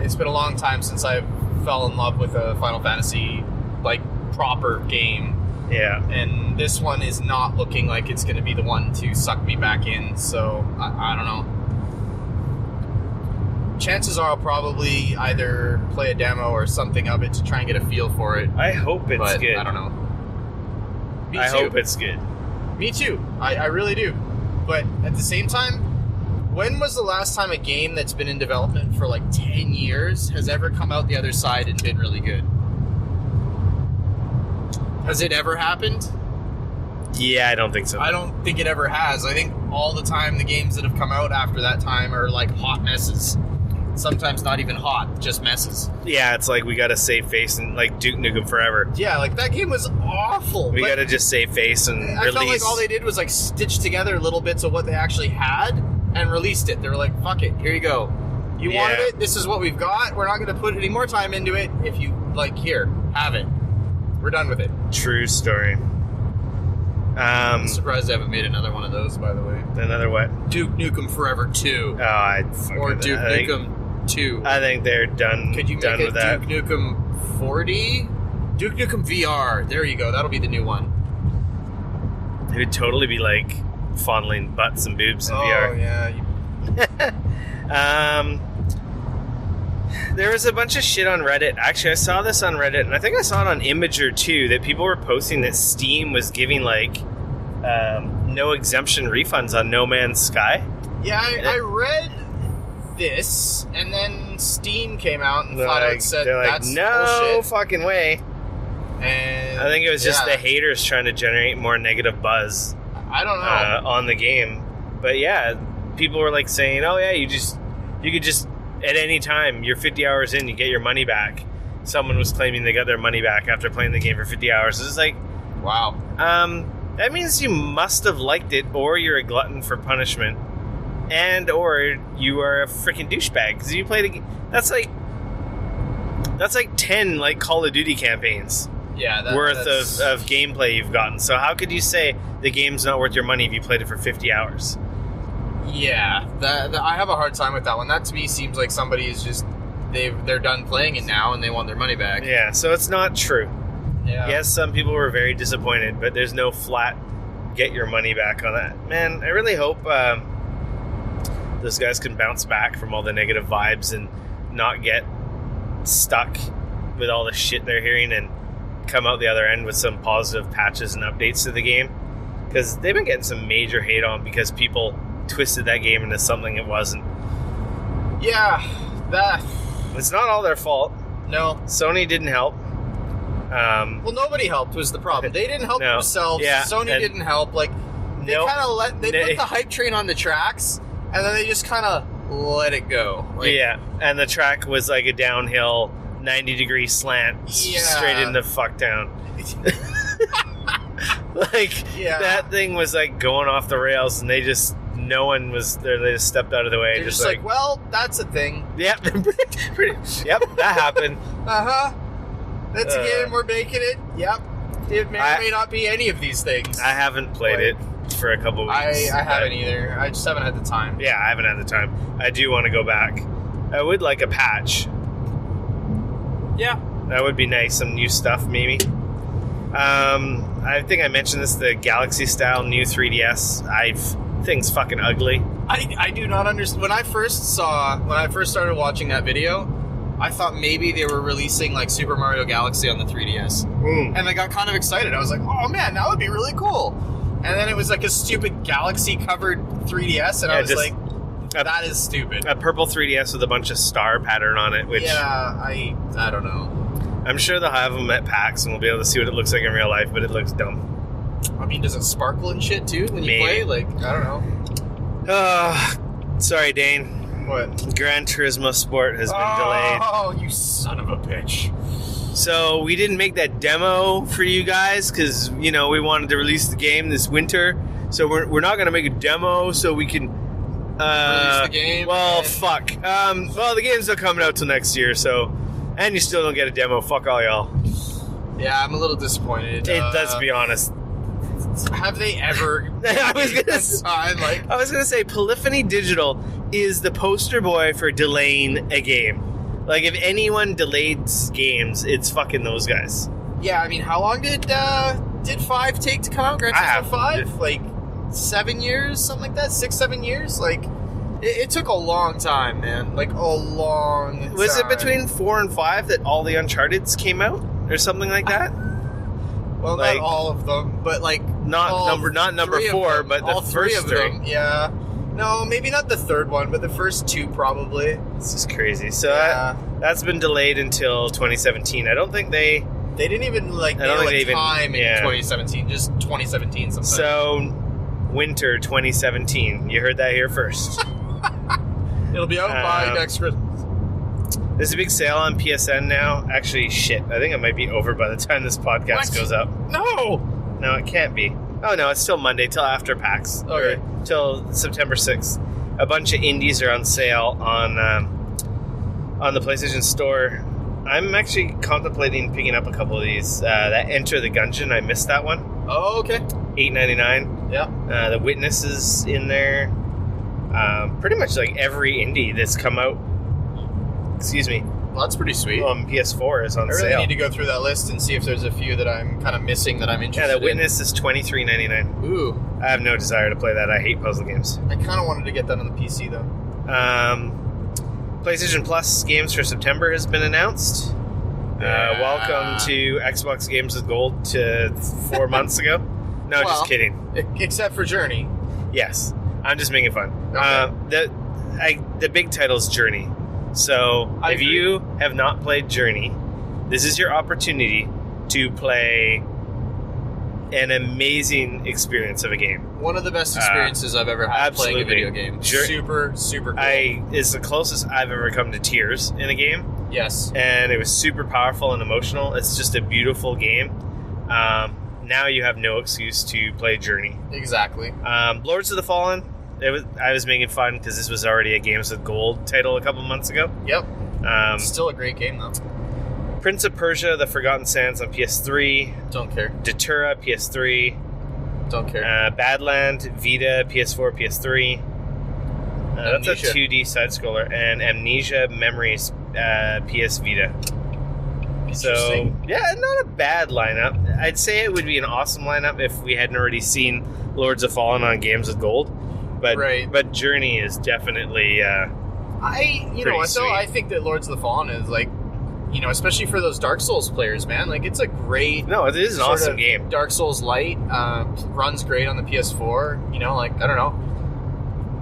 It's been a long time since I fell in love with a Final Fantasy, like, proper game. Yeah. And this one is not looking like it's going to be the one to suck me back in, so I don't know. chances are I'll probably either play a demo or something of it to try and get a feel for it. I hope it's good. I don't know. Me I too. hope it's good. Me too. I really do. But at the same time, when was the last time a game that's been in development for like 10 years has ever come out the other side and been really good? Has it ever happened? Yeah, I don't think so. I don't think it ever has. I think all the time the games that have come out after that time are like hot messes. Sometimes not even hot, just messes. Yeah, it's like we gotta save face and like Duke Nukem Forever. Yeah, like that game was awful. We gotta just save face and I release. felt like all they did was like stitch together little bits of what they actually had and released it. They were like, fuck it, here you go. You wanted it, this is what we've got. We're not gonna put any more time into it. If you like, here, have it. We're done with it. True story. I'm surprised they haven't made another one of those, by the way. Another what? Duke Nukem Forever 2. Oh, I'd fuck Or with Duke that. Nukem 2. I think they're done. Could you done make with it that? Duke Nukem 40? Duke Nukem VR. There you go. That'll be the new one. It would totally be like fondling butts and boobs in VR. Yeah. There was a bunch of shit on Reddit. Actually, I saw this on Reddit, and I think I saw it on Imgur too, that people were posting that Steam was giving like no exemption refunds on No Man's Sky. Yeah, I read this, and then Steam came out and flat out said that's no bullshit. fucking way. And I think it was just the haters trying to generate more negative buzz. I don't know. On the game. But yeah, people were like saying, oh yeah, you could just at any time, you're 50 hours in, you get your money back. Someone was claiming they got their money back after playing the game for 50 hours. It's like, wow. That means you must have liked it, or you're a glutton for punishment, and or you are a freaking douchebag because you played a game. That's like 10 like Call of Duty campaigns. Yeah, worth of gameplay you've gotten. So how could you say the game's not worth your money if you played it for 50 hours? Yeah, I have a hard time with that one. That to me seems like somebody is just they're done playing it now and they want their money back. Yeah, so it's not true. Yeah. Yes, some people were very disappointed, but there's no flat get your money back on that. Man, I really hope those guys can bounce back from all the negative vibes and not get stuck with all the shit they're hearing and come out the other end with some positive patches and updates to the game. Because they've been getting some major hate on because people twisted that game into something it wasn't. Yeah, it's not all their fault. No. Sony didn't help. Well, nobody helped was the problem. They didn't help themselves. Yeah, Sony didn't help. Like, they kind of put the hype train on the tracks, and then they just kind of let it go. Like, yeah, and the track was like a downhill 90-degree slant straight into fucktown. That thing was like going off the rails, and no one was there. They just stepped out of the way. They're just like, well, that's a thing. Yep. Yep, that happened. That's a game, we're making it. Yep. It may or may not be any of these things. I haven't played it for a couple weeks. I haven't either. I just haven't had the time. Yeah, I haven't had the time. I do want to go back. I would like a patch. Yeah. That would be nice. Some new stuff, maybe. I think I mentioned this, the Galaxy style new 3DS. Thing's fucking ugly. I do not understand. When I first started watching that video, I thought maybe they were releasing like Super Mario Galaxy on the 3DS. And I got kind of excited. I was like, oh man, that would be really cool. And then it was like a stupid Galaxy covered 3DS, and I was like, that is stupid. A purple 3DS with a bunch of star pattern on it, which... Yeah, I don't know. I'm sure they'll have them at PAX, and we'll be able to see what it looks like in real life, but it looks dumb. I mean, does it sparkle and shit too when you play? Like, I don't know. Sorry, Dane. What? Gran Turismo Sport has been delayed. Oh, you son of a bitch. So we didn't make that demo for you guys because, we wanted to release the game this winter. So we're not going to make a demo so we can... release the game? Well, fuck. Well, the game's not coming out till next year, so... And you still don't get a demo. Fuck all y'all. Yeah, I'm a little disappointed. Let's be honest. Have they ever... I was gonna say, Polyphony Digital is the poster boy for delaying a game. Like, if anyone delayed games, it's fucking those guys. Yeah, I mean, how long did 5 take to come out? Gran Turismo 5? Like, 7 years? Something like that? 6-7 years? Like... It took a long time, man. Like, a long time. Was it between 4 and 5 that all the Uncharted's came out? Or something like that? Well, like, not all of them, but, like... Not number 4, but the first 3. Yeah. No, maybe not the third one, but the first 2 probably. This is crazy. So that's been delayed until 2017. I don't think they didn't even, like, nail a time in 2017. Just 2017 sometime. So, winter 2017. You heard that here first. It'll be out by next Christmas. There's a big sale on PSN now. Actually, shit. I think it might be over by the time this podcast goes up. No, it can't be. Oh, no, it's still Monday, till after PAX. Okay. Till September 6th. A bunch of indies are on sale on the PlayStation Store. I'm actually contemplating picking up a couple of these. That Enter the Gungeon, I missed that one. Oh, okay. $8.99. Yeah. The Witness is in there. Pretty much like every indie that's come out. Excuse me. Well, that's pretty sweet. On PS4 is on sale. I really need to go through that list and see if there's a few that I'm kind of missing that I'm interested in. Yeah, The Witness is $23.99. Ooh. I have no desire to play that. I hate puzzle games. I kind of wanted to get that on the PC, though. PlayStation Plus games for September has been announced. Welcome to Xbox Games with Gold to 4 months ago. No, just kidding. Except for Journey. Yes. I'm just making fun. Okay. The big title's Journey. So, if you have not played Journey, this is your opportunity to play an amazing experience of a game. One of the best experiences I've ever had playing a video game. Super, super cool. It's the closest I've ever come to tears in a game. Yes. And it was super powerful and emotional. It's just a beautiful game. Now you have no excuse to play Journey. Exactly. Lords of the Fallen. I was making fun because this was already a Games with Gold title a couple months ago. Yep. Still a great game, though. Prince of Persia, The Forgotten Sands on PS3. Don't care. Datura, PS3. Don't care. Badland, Vita, PS4, PS3. That's a 2D side-scroller. And Amnesia Memories, PS Vita. So, yeah, not a bad lineup. I'd say it would be an awesome lineup if we hadn't already seen Lords of Fallen on Games with Gold. But Journey is definitely I think that Lords of the Fallen is like, you know, especially for those Dark Souls players, man, like it's a great it is an awesome game. Dark Souls Light runs great on the PS4, you know, like I don't know.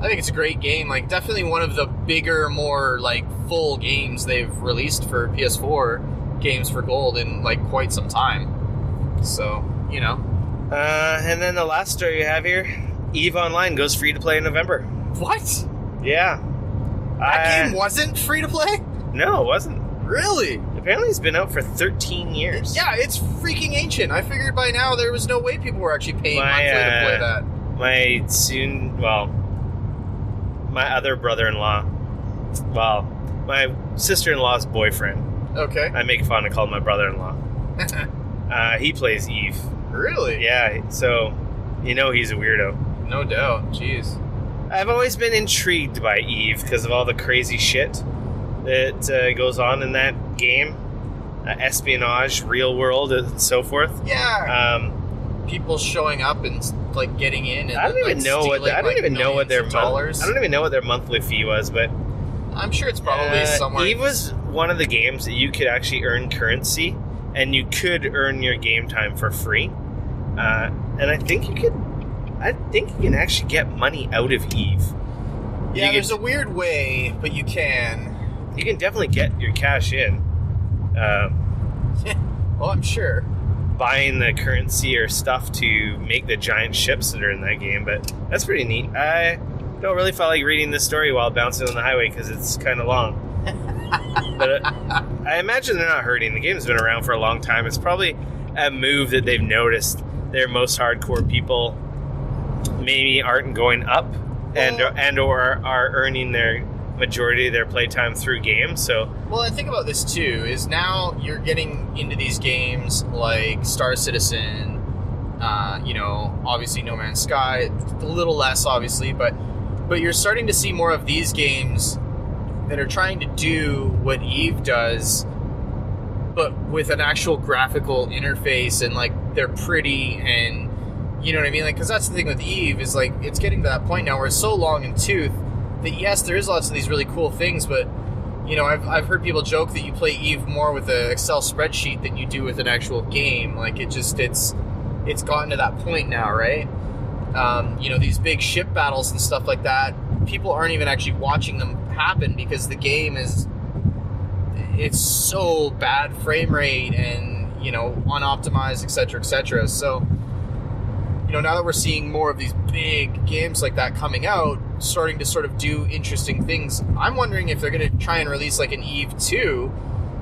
I think it's a great game, like definitely one of the bigger, more like full games they've released for PS4 games for Gold in like quite some time. So, you know. And then the last story you have here, EVE Online goes free to play in November. What? Yeah. That game wasn't free to play? No, it wasn't. Really? Apparently it's been out for 13 years. Yeah, it's freaking ancient. I figured by now there was no way people were actually paying monthly to play that. My other brother-in-law, my sister-in-law's boyfriend. Okay. I make fun of calling my brother-in-law. He plays EVE. Really? Yeah, so you know he's a weirdo. No doubt. Jeez. I've always been intrigued by EVE because of all the crazy shit that goes on in that game. Espionage, real world, and so forth. Yeah. People showing up and like getting in and I don't even know what their monthly fee was, but I'm sure it's probably somewhere. EVE was one of the games that you could actually earn currency and you could earn your game time for free. And I think you can actually get money out of EVE. Yeah, there's a weird way, but you can. You can definitely get your cash in. Well, I'm sure. Buying the currency or stuff to make the giant ships that are in that game, but that's pretty neat. I don't really feel like reading this story while bouncing on the highway because it's kind of long. But I imagine they're not hurting. The game's been around for a long time. It's probably a move that they've noticed. Their most hardcore people maybe aren't going up and or are earning their majority of their playtime through games. So I think about this too, is now you're getting into these games like Star Citizen, obviously No Man's Sky, a little less obviously, but you're starting to see more of these games that are trying to do what EVE does, but with an actual graphical interface, and like they're pretty, and you know what I mean? Like, because that's the thing with EVE is like it's getting to that point now where it's so long in tooth yes, there is lots of these really cool things, but I've heard people joke that you play Eve more with an Excel spreadsheet than you do with an actual game. Like it's gotten to that point now, right? These big ship battles and stuff like that, people aren't even actually watching them happen because the game it's so bad frame rate and unoptimized, etc. So now that we're seeing more of these big games like that coming out, starting to sort of do interesting things, I'm wondering if they're going to try and release like an Eve 2,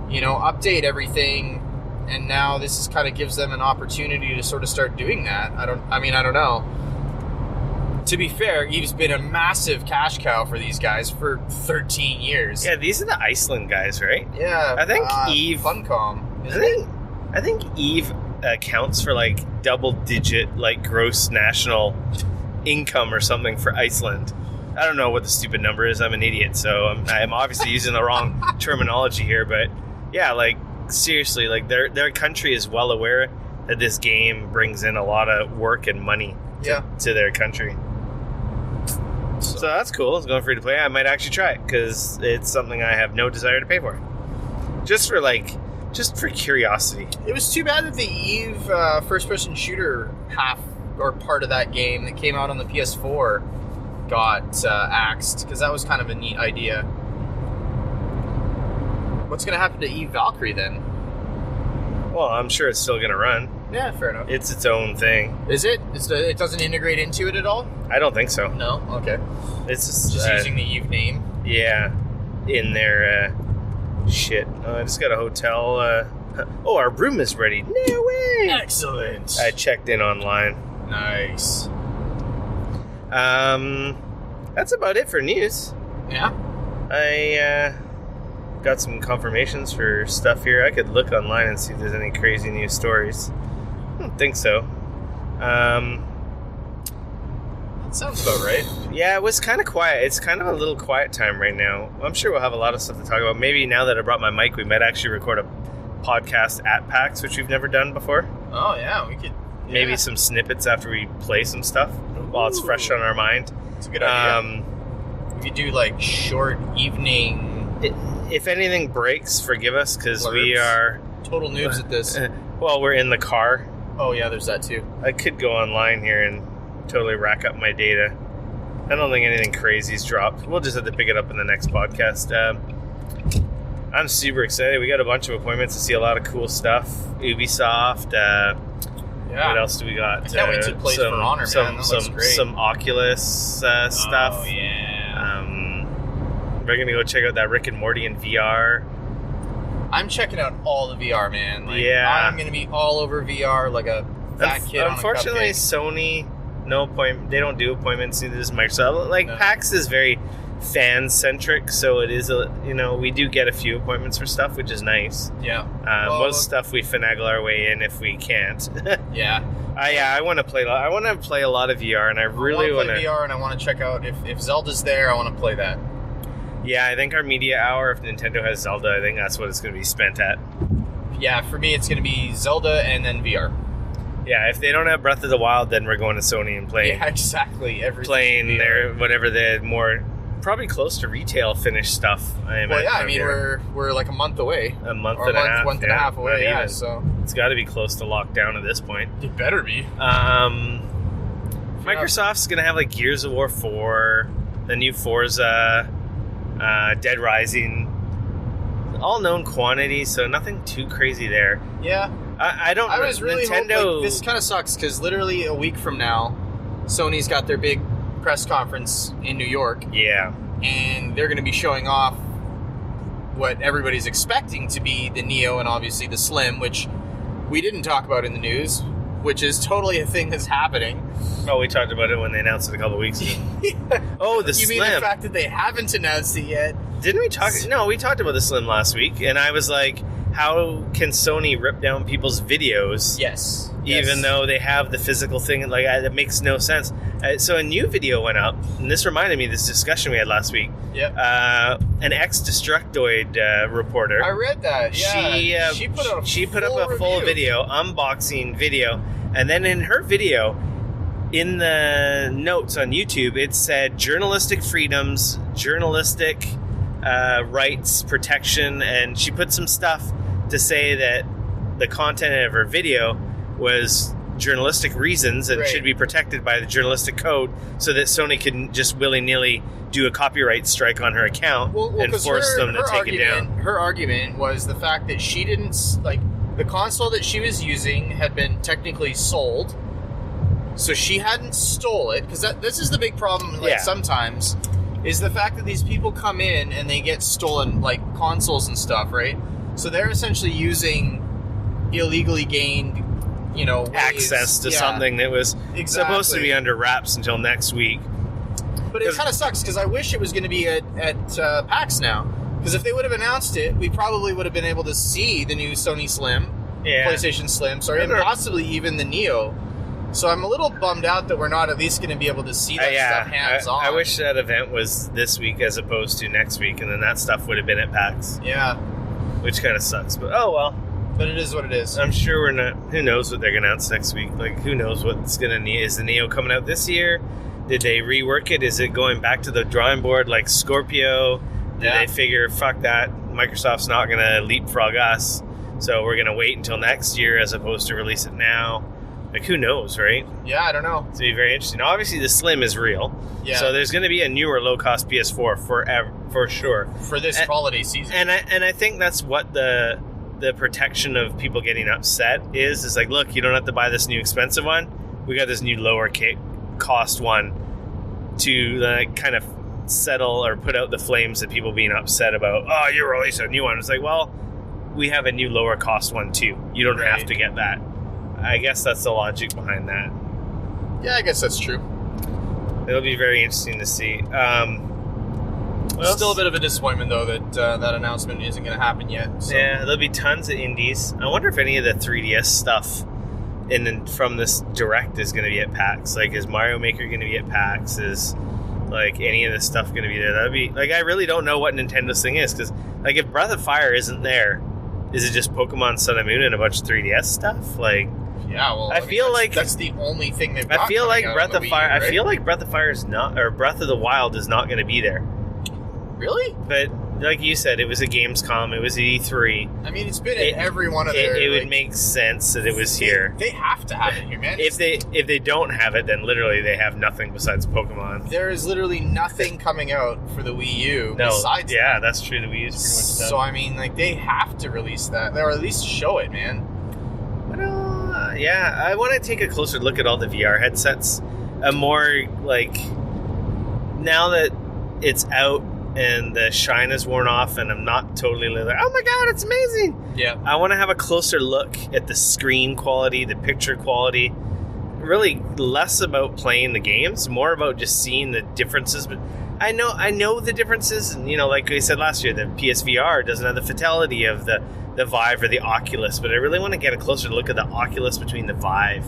update everything, and now this is kind of gives them an opportunity to sort of start doing that. I don't know. To be fair, Eve's been a massive cash cow for these guys for 13 years. Yeah, these are the Iceland guys, right? Yeah. I think Eve... Funcom. I think Eve accounts for like double-digit like gross national income or something for Iceland. I don't know what the stupid number is. I'm an idiot, so I'm obviously using the wrong terminology here. But yeah, like seriously, like their country is well aware that this game brings in a lot of work and money to their country. So that's cool. It's going free to play. I might actually try it because it's something I have no desire to pay for. Just for curiosity. It was too bad that the Eve first-person shooter part of that game that came out on the PS4 got axed, because that was kind of a neat idea. What's going to happen to Eve Valkyrie then? Well, I'm sure it's still going to run. Yeah, fair enough. It's its own thing. Is it? It doesn't integrate into it at all? I don't think so. No? Okay. It's just using the Eve name? Yeah. In their... Shit. I just got a hotel. Our room is ready. No way! Excellent. I checked in online. Nice. That's about it for news. Yeah? I got some confirmations for stuff here. I could look online and see if there's any crazy news stories. I don't think so. Sounds about right. Yeah, it was kind of quiet. It's kind of a little quiet time right now. I'm sure we'll have a lot of stuff to talk about. Maybe now that I brought my mic, we might actually record a podcast at PAX, which we've never done before. Oh, yeah, we could. Yeah. Maybe some snippets after we play some stuff while it's fresh on our mind. That's a good idea. We could do, like, short evening... If anything breaks, forgive us, because we are... Total noobs at this. Well, we're in the car. Oh, yeah, there's that, too. I could go online here and totally rack up my data. I don't think anything crazy's dropped. We'll just have to pick it up in the next podcast. I'm super excited. We got a bunch of appointments to see a lot of cool stuff. Ubisoft. What else do we got? I can't wait to play For Honor, man. That looks great. Some Oculus stuff. Oh, yeah. We're going to go check out that Rick and Morty in VR. I'm checking out all the VR, man. Yeah. I'm going to be all over VR like a fat kid on a cupcake. Unfortunately, Sony... No appointment. They don't do appointments. Neither does Microsoft. No. PAX is very fan-centric, so it is we do get a few appointments for stuff, which is nice. Yeah. Most stuff we finagle our way in if we can't. Yeah. I want to play. I want to play a lot of VR, and I really want to play VR, and I want to check out if Zelda's there. I want to play that. Yeah, I think our media hour, if Nintendo has Zelda, I think that's what it's going to be spent at. Yeah, for me, it's going to be Zelda and then VR. Yeah, if they don't have Breath of the Wild, then we're going to Sony and playing. Yeah, exactly. Playing their whatever the more probably close to retail finished stuff. We're like a month away. A month and a half away. Yeah, so it's got to be close to lockdown at this point. It better be. Microsoft's gonna have like Gears of War 4, the new Forza, Dead Rising, all known quantities, so nothing too crazy there. Yeah. I was really Nintendo. This kind of sucks because literally a week from now, Sony's got their big press conference in New York. Yeah, and they're going to be showing off what everybody's expecting to be the Neo and obviously the Slim, which we didn't talk about in the news, which is totally a thing that's happening. Oh, we talked about it when they announced it a couple weeks ago. Oh, the Slim. You mean the fact that they haven't announced it yet? Didn't we talk? No, we talked about the Slim last week, and I was like, how can Sony rip down people's videos? Yes. Even though they have the physical thing, like that makes no sense. So a new video went up, and this reminded me of this discussion we had last week. Yep. An ex-Destructoid reporter. I read that. Yeah. She put up a full video, unboxing video, and then in her video, in the notes on YouTube, it said journalistic freedoms, journalistic rights, protection, and she put some stuff to say that the content of her video was journalistic reasons and should be protected by the journalistic code, so that Sony couldn't just willy-nilly do a copyright strike on her account and force them to take it down. Her argument was the fact that she didn't, like, the console that she was using had been technically sold, so she hadn't stole it, because this is the big problem, like, sometimes, is the fact that these people come in and they get stolen, like, consoles and stuff, right? So they're essentially using illegally gained, you know, access to something that was supposed to be under wraps until next week. But it kind of sucks, because I wish it was going to be at PAX now. Because if they would have announced it, we probably would have been able to see the new Sony Slim, PlayStation Slim, and possibly even the Neo. So I'm a little bummed out that we're not at least going to be able to see that stuff hands-on. I wish that event was this week as opposed to next week, and then that stuff would have been at PAX. Yeah. Which kind of sucks, but oh well. But it is what it is. I'm sure we're not... Who knows what they're going to announce next week? Like, who knows what's going to need... Is the Neo coming out this year? Did they rework it? Is it going back to the drawing board like Scorpio? Did they figure, fuck that, Microsoft's not going to leapfrog us, so we're going to wait until next year as opposed to release it now? Like, who knows, right? Yeah, I don't know. It's going to be very interesting. Obviously, the Slim is real. Yeah. So there's going to be a newer low-cost PS4 for sure. For this holiday season. And I think that's what the protection of people getting upset is like, look, you don't have to buy this new expensive one. We got this new lower cost one to kind of settle or put out the flames of people being upset about, oh, you released a new one. It's like, well, we have a new lower cost one too. You don't have to get that. I guess that's the logic behind that. Yeah, I guess that's true. It'll be very interesting to see. Still a bit of a disappointment, though, that that announcement isn't going to happen yet. So. Yeah, there'll be tons of indies. I wonder if any of the 3DS stuff from this Direct is going to be at PAX. Like, is Mario Maker going to be at PAX? Is, like, any of this stuff going to be there? That'd be... Like, I really don't know what Nintendo's thing is, because, like, if Breath of Fire isn't there, is it just Pokemon Sun and Moon and a bunch of 3DS stuff? Like... Yeah, well, I feel like that's the only thing they've got. I feel like Breath of Fire. Right? I feel like Breath of Fire is not, or Breath of the Wild is not going to be there. Really? But like you said, it was a Gamescom. It was E3. I mean, it's been at every one of their. It would make sense that it was here. They have to have it here, man. If they don't have it, then literally they have nothing besides Pokemon. There is literally nothing coming out for the Wii U besides. Yeah, that's true. The Wii U is pretty much done. So I mean, like, they have to release that, or at least show it, man. Yeah, I want to take a closer look at all the VR headsets. A more, like, now that it's out and the shine is worn off and I'm not totally like, oh my god, it's amazing. Yeah. I want to have a closer look at the screen quality, the picture quality. Really less about playing the games, more about just seeing the differences. But I know the differences, and, you know, like I said last year, the PSVR doesn't have the fidelity of the Vive or the Oculus, but I really want to get a closer look at the Oculus between the Vive.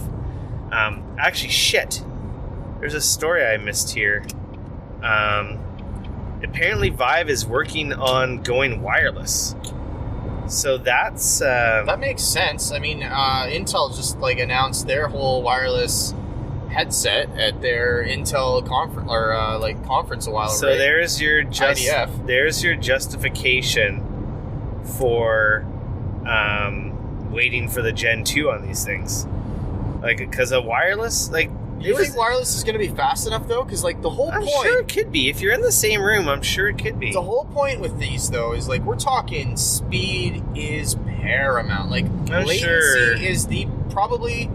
Actually, shit. There's a story I missed here. Apparently Vive is working on going wireless. So that's... that makes sense. I mean, Intel just, like, announced their whole wireless headset at their Intel conference a while ago. So there's your IDF. There's your justification for waiting for the Gen 2 on these things. Like, because of wireless, like... You think wireless is going to be fast enough, though? Because, like, the whole point... I'm sure it could be. If you're in the same room, I'm sure it could be. The whole point with these, though, is, like, we're talking speed is paramount. Like, latency is probably...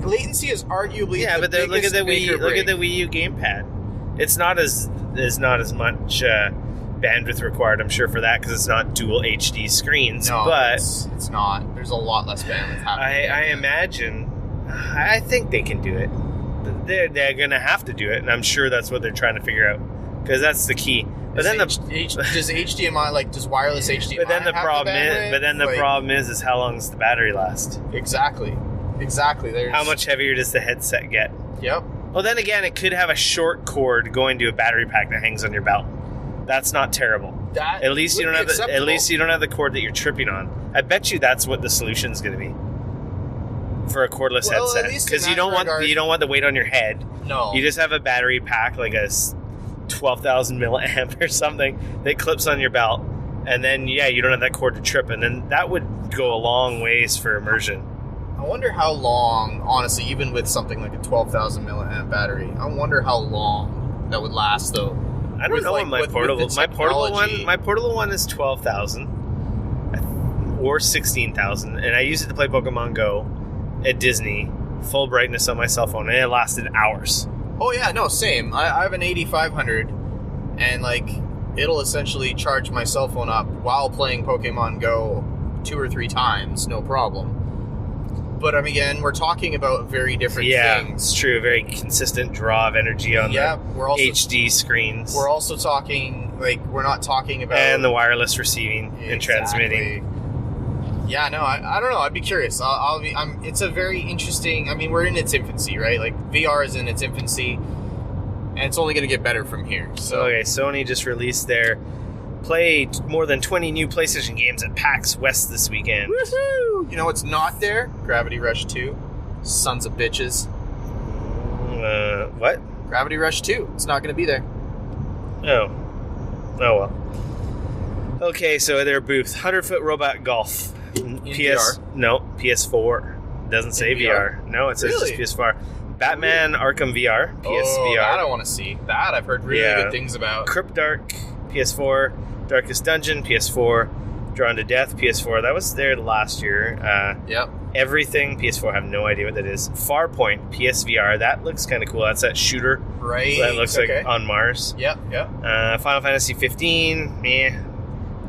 Latency is arguably the biggest look at the Wii U gamepad. It's not as much bandwidth required, I'm sure, for that, because it's not dual HD screens. No, but it's not. There's a lot less bandwidth happening. I imagine... I think they can do it. They're going to have to do it, and I'm sure that's what they're trying to figure out, because that's the key. But then does HDMI, does wireless HDMI But then the problem problem is how long does the battery last? Exactly. How much heavier does the headset get? Yep. Well, then again, it could have a short cord going to a battery pack that hangs on your belt. That's not terrible. At least you don't have the cord that you're tripping on. I bet you that's what the solution is going to be. for a cordless Well, at headset, least in because you that don't want the weight on your head. No. You just have a battery pack, like a 12,000 milliamp or something that clips on your belt, and then you don't have that cord to trip, and then that would go a long ways for immersion. I wonder how long, honestly, even with something like a 12,000 milliamp battery, I wonder how long that would last, though. I don't know what my portable one is 12,000 or 16,000, and I used it to play Pokemon Go at Disney, full brightness on my cell phone, and it lasted hours. Oh yeah, no, same. I have an 8500, and like it'll essentially charge my cell phone up while playing Pokemon Go 2 or 3 times, no problem. But again, we're talking about very different things. Yeah, it's true. Very consistent draw of energy on the HD screens. We're also talking, we're not talking about... And the wireless receiving and transmitting. Yeah, no, I don't know. I'd be curious. It's a very interesting... I mean, we're in its infancy, right? Like, VR is in its infancy, and it's only going to get better from here. So okay, Sony just released their more than 20 new PlayStation games at PAX West this weekend. Woohoo! You know what's not there? Gravity Rush 2. Sons of bitches. What? Gravity Rush 2. It's not going to be there. Oh well. Okay, so their booth, 100-foot robot golf. VR? No, PS4. Doesn't say VR. No, it says just PS4. Batman Arkham VR, PSVR. That I want to see. That I've heard really good things about. Crypt Dark, PS4. Darkest Dungeon, PS4. Drawn to Death, PS4. That was there last year. Yep. Everything, PS4. I have no idea what that is. Farpoint, PSVR. That looks kind of cool. That's that shooter. Right. That looks like on Mars. Yep. Final Fantasy 15. Meh.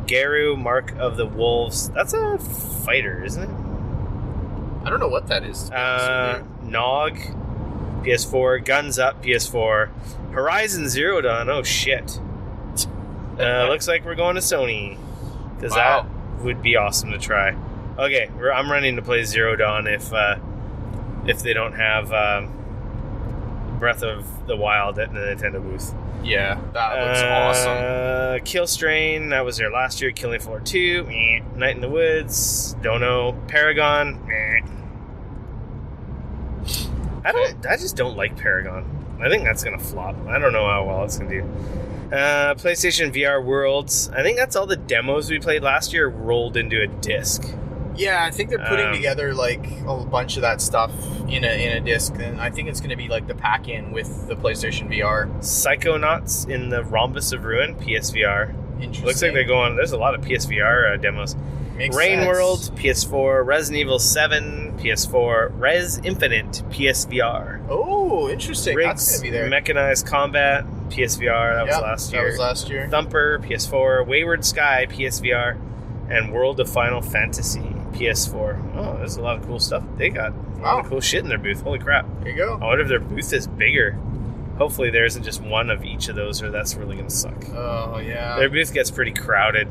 Garu, Mark of the Wolves. That's a fighter, isn't it? I don't know what that is. Nog, PS4. Guns Up, PS4. Horizon Zero Dawn. Oh, shit. Looks like we're going to Sony. Because that would be awesome to try. Okay, I'm running to play Zero Dawn if they don't have Breath of the Wild at the Nintendo booth. Yeah, that looks awesome. Kill Strain, that was there last year. Killing Floor 2, meh. Night in the Woods, don't know. Paragon, meh. I just don't like Paragon. I think that's gonna flop. I don't know how well it's gonna do. PlayStation VR Worlds. I think that's all the demos we played last year rolled into a disc. Yeah, I think they're putting together like a bunch of that stuff in a disc, and I think it's going to be like the pack-in with the PlayStation VR. Psychonauts in the Rhombus of Ruin, PSVR. Interesting. Looks like they're going. There's a lot of PSVR demos. Makes Rain sense. World, PS4. Resident Evil 7, PS4. Res Infinite, PSVR. Oh, interesting. Riggs, that's going to be there. Mechanized Combat, PSVR. That was last year. That was last year. Thumper, PS4. Wayward Sky, PSVR. And World of Final Fantasy, PS4. Oh, there's a lot of cool stuff. They got a lot of cool shit in their booth. Holy crap. There you go. I wonder if their booth is bigger. Hopefully there isn't just one of each of those, or that's really going to suck. Oh, yeah. Their booth gets pretty crowded.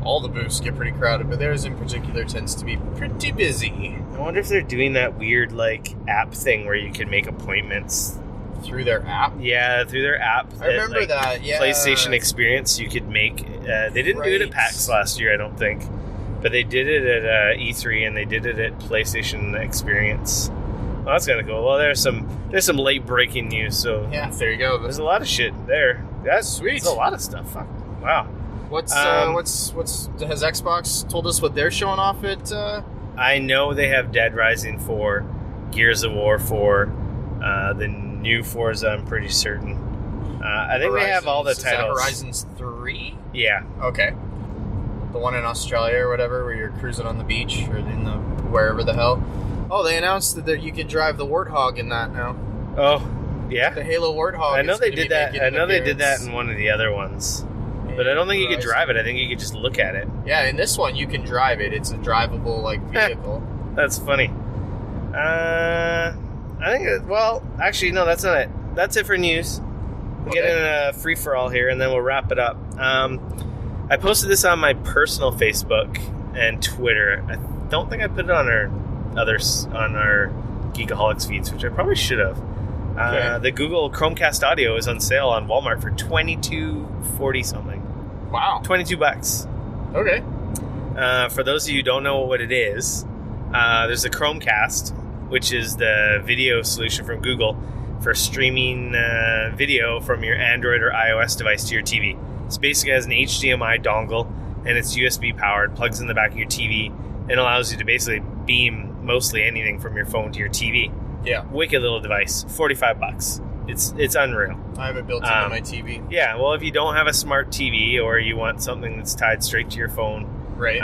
All the booths get pretty crowded, but theirs in particular tends to be pretty busy. I wonder if they're doing that weird, app thing where you can make appointments. Through their app? Yeah, through their app. I remember that, yeah. PlayStation Experience, you could make... they didn't do it at PAX last year, I don't think. But they did it at E3, and they did it at PlayStation Experience. Well, that's kind of cool. Well, there's some late-breaking news, so... Yeah, there you go. There's a lot of shit there. That's sweet. There's a lot of stuff. Fuck. Wow. Has Xbox told us what they're showing off at? I know they have Dead Rising 4, Gears of War 4, the new Forza, I'm pretty certain. I think they have all the titles. Horizons 3? Yeah. Okay. The one in Australia or whatever, where you're cruising on the beach or in the wherever the hell. Oh, they announced that you could drive the Warthog in that now. Oh, yeah. The Halo Warthog. I know they did that. I know they did that in one of the other ones. But I don't think you could drive it. I think you could just look at it. Yeah, in this one you can drive it. It's a drivable vehicle. That's funny. I think. Actually, no, that's not it. That's it for news. We'll get in a free for all here, and then we'll wrap it up. I posted this on my personal Facebook and Twitter. I don't think I put it on our Geekoholics feeds, which I probably should have. The Google Chromecast Audio is on sale on Walmart for $22.40 something. Wow, $22. Okay. For those of you who don't know what it is, there's a Chromecast, which is the video solution from Google for streaming video from your Android or iOS device to your TV. It's basically has an HDMI dongle, and it's USB powered, plugs in the back of your TV, and allows you to basically beam mostly anything from your phone to your TV. Yeah. Wicked little device. $45. It's unreal. I have it built into my TV. Yeah, well, if you don't have a smart TV or you want something that's tied straight to your phone, right?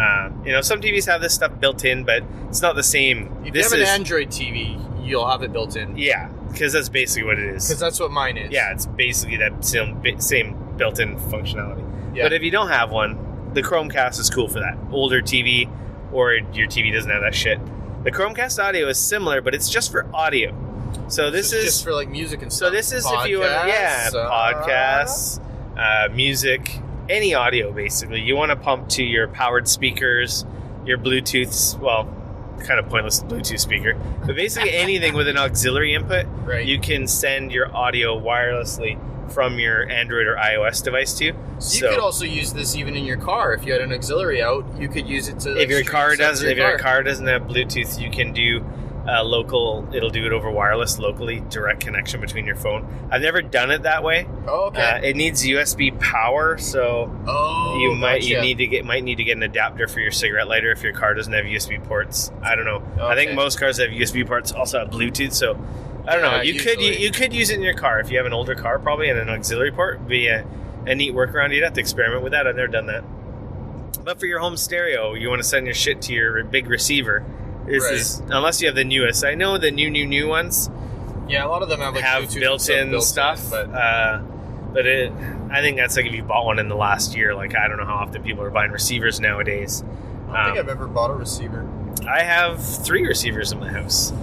Some TVs have this stuff built in, but it's not the same. If you have an Android TV, you'll have it built in. Yeah, because that's basically what it is. Because that's what mine is. Yeah, it's basically that same built-in functionality. Yeah. But if you don't have one, the Chromecast is cool for that. Older TV, or your TV doesn't have that shit. The Chromecast Audio is similar, but it's just for audio. So this is just for like music and stuff. So this is podcasts, if you want, podcasts, music, any audio basically. You want to pump to your powered speakers, your Bluetooth. Well, kind of pointless Bluetooth speaker, but basically anything with an auxiliary input. Right. You can send your audio wirelessly from your Android or iOS device to. So you could also use this even in your car. If you had an auxiliary out, you could use it to. If your car doesn't have Bluetooth, you can do local. It'll do it over wireless locally, direct connection between your phone. I've never done it that way. Oh, okay. It needs USB power, so you might need to get an adapter for your cigarette lighter if your car doesn't have USB ports. I don't know. Okay. I think most cars that have USB ports also have Bluetooth, so I don't know. You could use it in your car if you have an older car, probably, and an auxiliary port would be a neat workaround. You'd have to experiment with that. I've never done that. But for your home stereo, you want to send your shit to your big receiver. This is, unless you have the newest. I know the new ones. Yeah, a lot of them have built-in stuff. I think that's like if you bought one in the last year. Like, I don't know how often people are buying receivers nowadays. I don't think I've ever bought a receiver. I have 3 receivers in my house.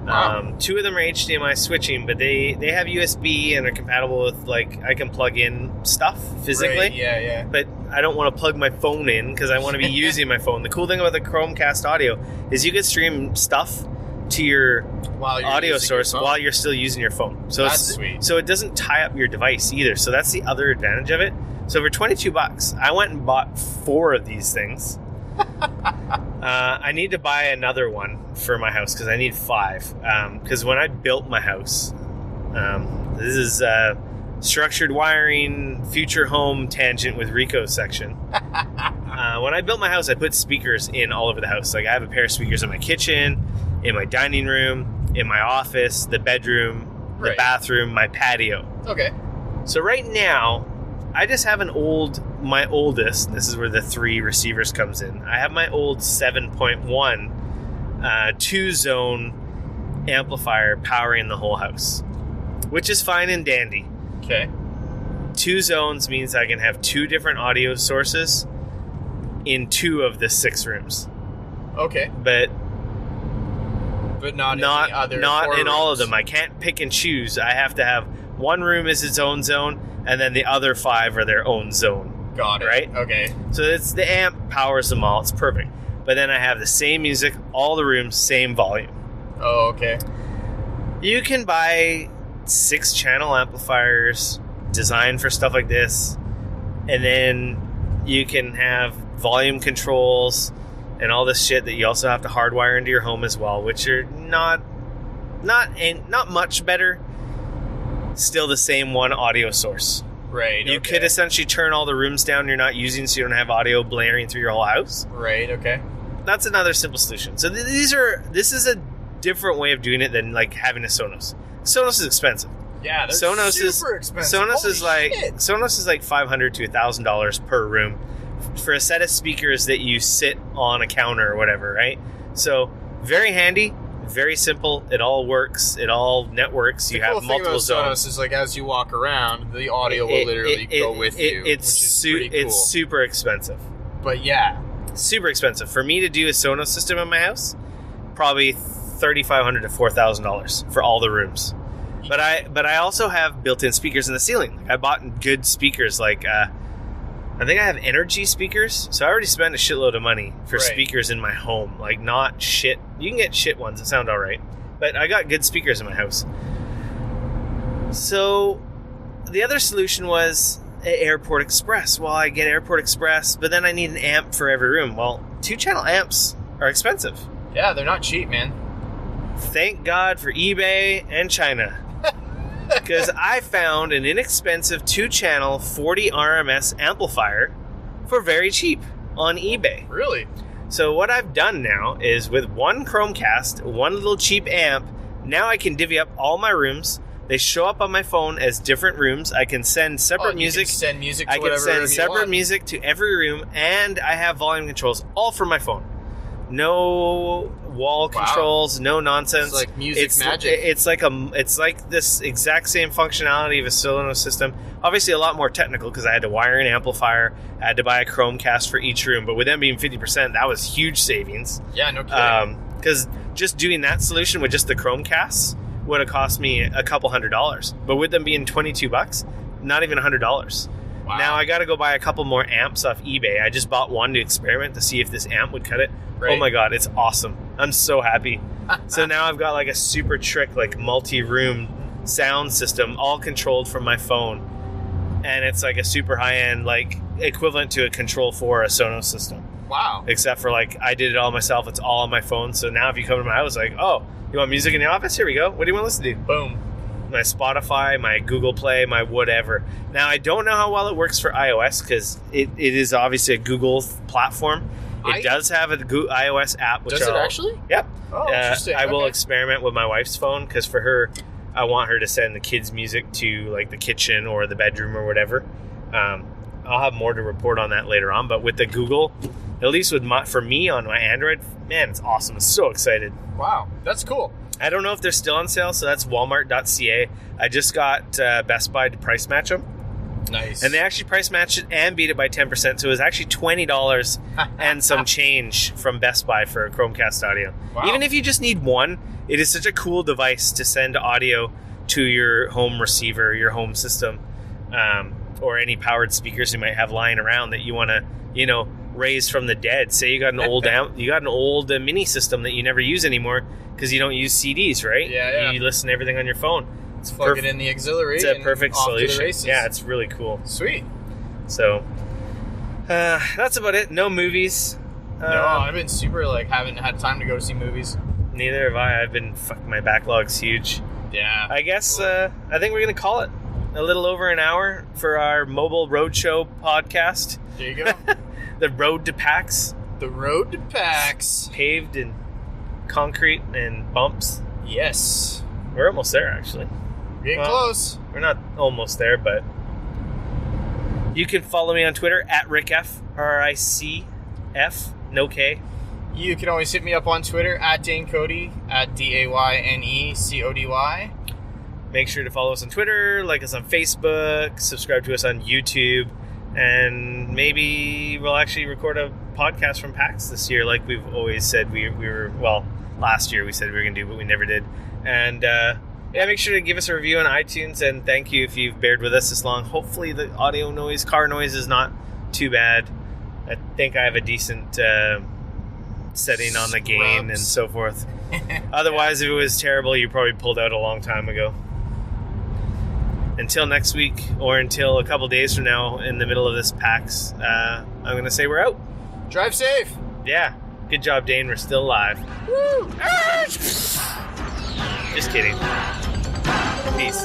Wow. 2 of them are HDMI switching, but they have USB and are compatible with, like, I can plug in stuff physically. Right, yeah. But I don't want to plug my phone in because I want to be using my phone. The cool thing about the Chromecast Audio is you can stream stuff to your audio source while you're still using your phone. So that's sweet. So it doesn't tie up your device either. So that's the other advantage of it. So for $22, I went and bought 4 of these things. I need to buy another one for my house because I need 5. Because when I built my house, this is structured wiring, future home tangent with Rico section. When I built my house, I put speakers in all over the house. Like I have a pair of speakers in my kitchen, in my dining room, in my office, the bedroom, the bathroom, my patio. Okay. So right now, I just have my oldest, this is where the 3 receivers comes in. I have my old 7.1 2-zone amplifier powering the whole house, which is fine and dandy. Okay. 2 zones means I can have 2 different audio sources in 2 of the 6 rooms. Okay. But not in all of them. I can't pick and choose. I have to have one room is its own zone, and then the other 5 are their own zone. Got it. Right? Okay. So it's the amp powers them all. It's perfect. But then I have the same music, all the rooms, same volume. Oh, okay. You can buy 6-channel amplifiers designed for stuff like this, and then you can have volume controls and all this shit that you also have to hardwire into your home as well, which are not much better. Still the same one audio source. Right. You could essentially turn all the rooms down you're not using so you don't have audio blaring through your whole house. Right, okay. That's another simple solution. So this is a different way of doing it than like having a Sonos. Sonos is expensive. Yeah, they're super expensive. Sonos is like $500 to $1,000 per room for a set of speakers that you sit on a counter or whatever, right? So very handy. Very simple. It all works. It all networks. You have multiple zones. Sonos is like as you walk around, the audio will literally go with you. It's super expensive. But yeah, super expensive for me to do a Sonos system in my house. Probably $3,500 to $4,000 for all the rooms. But I also have built-in speakers in the ceiling. Like I bought good speakers. Like I think I have energy speakers, so I already spent a shitload of money for speakers in my home. Like, not shit. You can get shit ones that sound all right, but I got good speakers in my house. So the other solution was Airport Express. Well, I get Airport Express, but then I need an amp for every room. Well, 2-channel amps are expensive. Yeah, they're not cheap, man. Thank God for eBay and China. Because I found an inexpensive 2-channel 40 RMS amplifier for very cheap on eBay. Really? So what I've done now is with one Chromecast, one little cheap amp, now I can divvy up all my rooms. They show up on my phone as different rooms. I can send separate music. You can send music to I can whatever send room separate you want. music to every room, and I have volume controls all from my phone. No wall controls, no nonsense. It's like music magic. It's like this exact same functionality of a Sonos system. Obviously, a lot more technical because I had to wire an amplifier. I had to buy a Chromecast for each room, but with them being 50%, that was huge savings. Yeah, no kidding. Because just doing that solution with just the Chromecasts would have cost me a couple $100, but with them being $22, not even $100. Wow. Now I got to go buy a couple more amps off eBay. I just bought one to experiment to see if this amp would cut it. Right. Oh my god, it's awesome! I'm so happy. So now I've got like a super trick, like multi-room sound system, all controlled from my phone, and it's like a super high-end, like equivalent to a Control 4, a Sonos system. Wow. Except for like I did it all myself. It's all on my phone. So now if you come to my house, like, oh, you want music in the office? Here we go. What do you want to listen to? Boom. My Spotify, my Google Play, my whatever. Now, I don't know how well it works for iOS because it is obviously a Google platform. It does have a iOS app. Which does it actually? Yep. Oh, interesting. I will experiment with my wife's phone because for her, I want her to send the kids' music to like the kitchen or the bedroom or whatever. I'll have more to report on that later on. But with the Google, at least for me on my Android, man, it's awesome. I'm so excited. Wow, that's cool. I don't know if they're still on sale, so that's walmart.ca. I just got Best Buy to price match them. Nice. And they actually price matched it and beat it by 10%, so it was actually $20 and some change from Best Buy for a Chromecast audio. Wow. Even if you just need one, it is such a cool device to send audio to your home receiver, your home system, or any powered speakers you might have lying around that you want to, raise from the dead. Say you got an old mini system that you never use anymore because you don't use CDs, right? Yeah. You listen to everything on your phone. It's plug it in the auxiliary. It's a perfect off solution. To the races. Yeah, it's really cool. Sweet. So that's about it. No movies. No, I've been super haven't had time to go see movies. Neither have I. My backlog's huge. Yeah. I guess I think we're gonna call it a little over an hour for our mobile roadshow podcast. There you go. The road to PAX. The road to PAX. Paved in concrete and bumps. Yes. We're almost there, actually. Getting close. We're not almost there, but you can follow me on Twitter at RickF, RICF, no K. You can always hit me up on Twitter at Dane Cody, at DAYNECODY. Make sure to follow us on Twitter, like us on Facebook, subscribe to us on YouTube, and maybe we'll actually record a podcast from PAX this year, like we've always said we were. Well, last year we said we were going to do, but we never did. And make sure to give us a review on iTunes, and thank you if you've bared with us this long. Hopefully the car noise is not too bad. I think I have a decent setting on the gain and so forth. Otherwise, if it was terrible, you probably pulled out a long time ago. Until next week, or until a couple days from now in the middle of this PAX, I'm going to say we're out. Drive safe. Yeah. Good job, Dane. We're still alive. Woo! Just kidding. Peace.